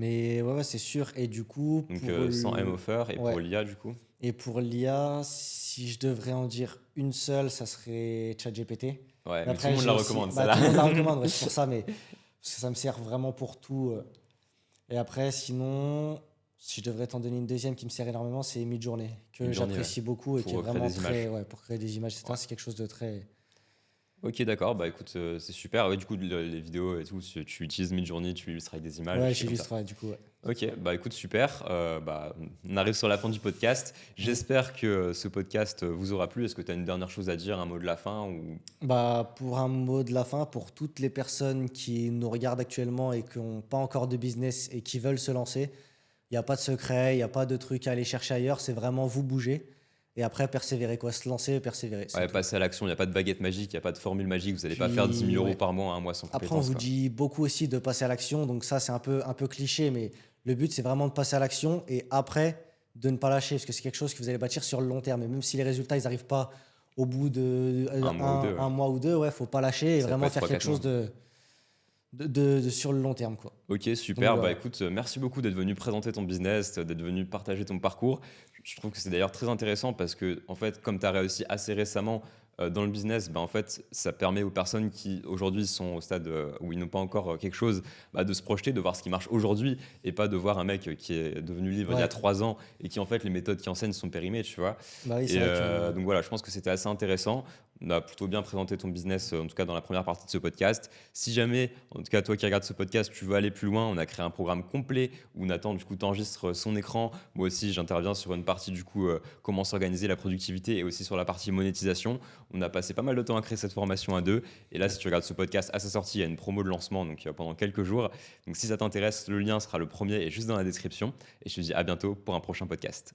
Mais ouais, c'est sûr. Et du coup, Donc pour sans M-Offer et ouais. pour l'IA du coup. Et pour l'IA, si je devrais en dire une seule, ça serait ChatGPT. Ouais, Mais mais tout le après, monde j'ai la aussi. recommande, Bah, celle-là. tout le monde la recommande, ouais, c'est pour ça, mais parce que ça me sert vraiment pour tout. Et après, sinon, si je devrais t'en donner une deuxième qui me sert énormément, c'est Midjourney, que Midjourney, ouais. j'apprécie beaucoup et qui est Pour créer vraiment des images. très. Ouais, pour créer des images, etc. Ouais. C'est quelque chose de très. Ok, d'accord. Bah écoute, c'est super. Ouais, du coup, les vidéos et tout, tu utilises Midjourney, tu illustres avec des images, Ouais, c'est comme ça. j'illustre, ouais, du coup, ouais. Ok, bah écoute, super. Bah, on arrive sur la fin du podcast. Mm. J'espère que ce podcast vous aura plu. Est-ce que tu as une dernière chose à dire, un mot de la fin ou... Bah, pour un mot de la fin, pour toutes les personnes qui nous regardent actuellement et qui n'ont pas encore de business et qui veulent se lancer, il n'y a pas de secret, il n'y a pas de truc à aller chercher ailleurs, c'est vraiment vous bouger et après persévérer, quoi. Se lancer, persévérer, c'est Ouais, tout. passer à l'action, il n'y a pas de baguette magique, il n'y a pas de formule magique, vous n'allez pas faire 10 Puis, 000 euros ouais. par mois, un mois sans Après, on compétences, vous quoi. dit beaucoup aussi de passer à l'action, donc ça, c'est un peu cliché, mais le but, c'est vraiment de passer à l'action et après, de ne pas lâcher, parce que c'est quelque chose que vous allez bâtir sur le long terme. Et même si les résultats, ils n'arrivent pas au bout de Un mois ou deux, ouais. un mois ou deux, ouais, faut pas lâcher et Ça peut vraiment être faire 3-4 quelque chose mois. sur le long terme, quoi. Ok, Donc super. Bah voilà. écoute, merci beaucoup d'être venu présenter ton business, d'être venu partager ton parcours. Je trouve que c'est d'ailleurs très intéressant parce que, en fait, comme tu as réussi assez récemment dans le business, bah, en fait, ça permet aux personnes qui aujourd'hui sont au stade où ils n'ont pas encore quelque chose, bah, de se projeter, de voir ce qui marche aujourd'hui et pas de voir un mec qui est devenu libre il y a Ouais, 3 ans et qui, en fait, les méthodes qu'il enseigne sont périmées, tu vois. bah oui, Et c'est vrai que. donc voilà, je pense que c'était assez intéressant. On a plutôt bien présenté ton business, en tout cas dans la première partie de ce podcast. Si jamais, en tout cas toi qui regardes ce podcast, tu veux aller plus loin, on a créé un programme complet où Nathan du coup t'enregistre son écran. Moi aussi, j'interviens sur une partie du coup comment s'organiser la productivité et aussi sur la partie monétisation. On a passé pas mal de temps à créer cette formation à deux. Et là, si tu regardes ce podcast à sa sortie, il y a une promo de lancement donc pendant quelques jours. Donc si ça t'intéresse, le lien sera le premier et juste dans la description. Et je te dis à bientôt pour un prochain podcast.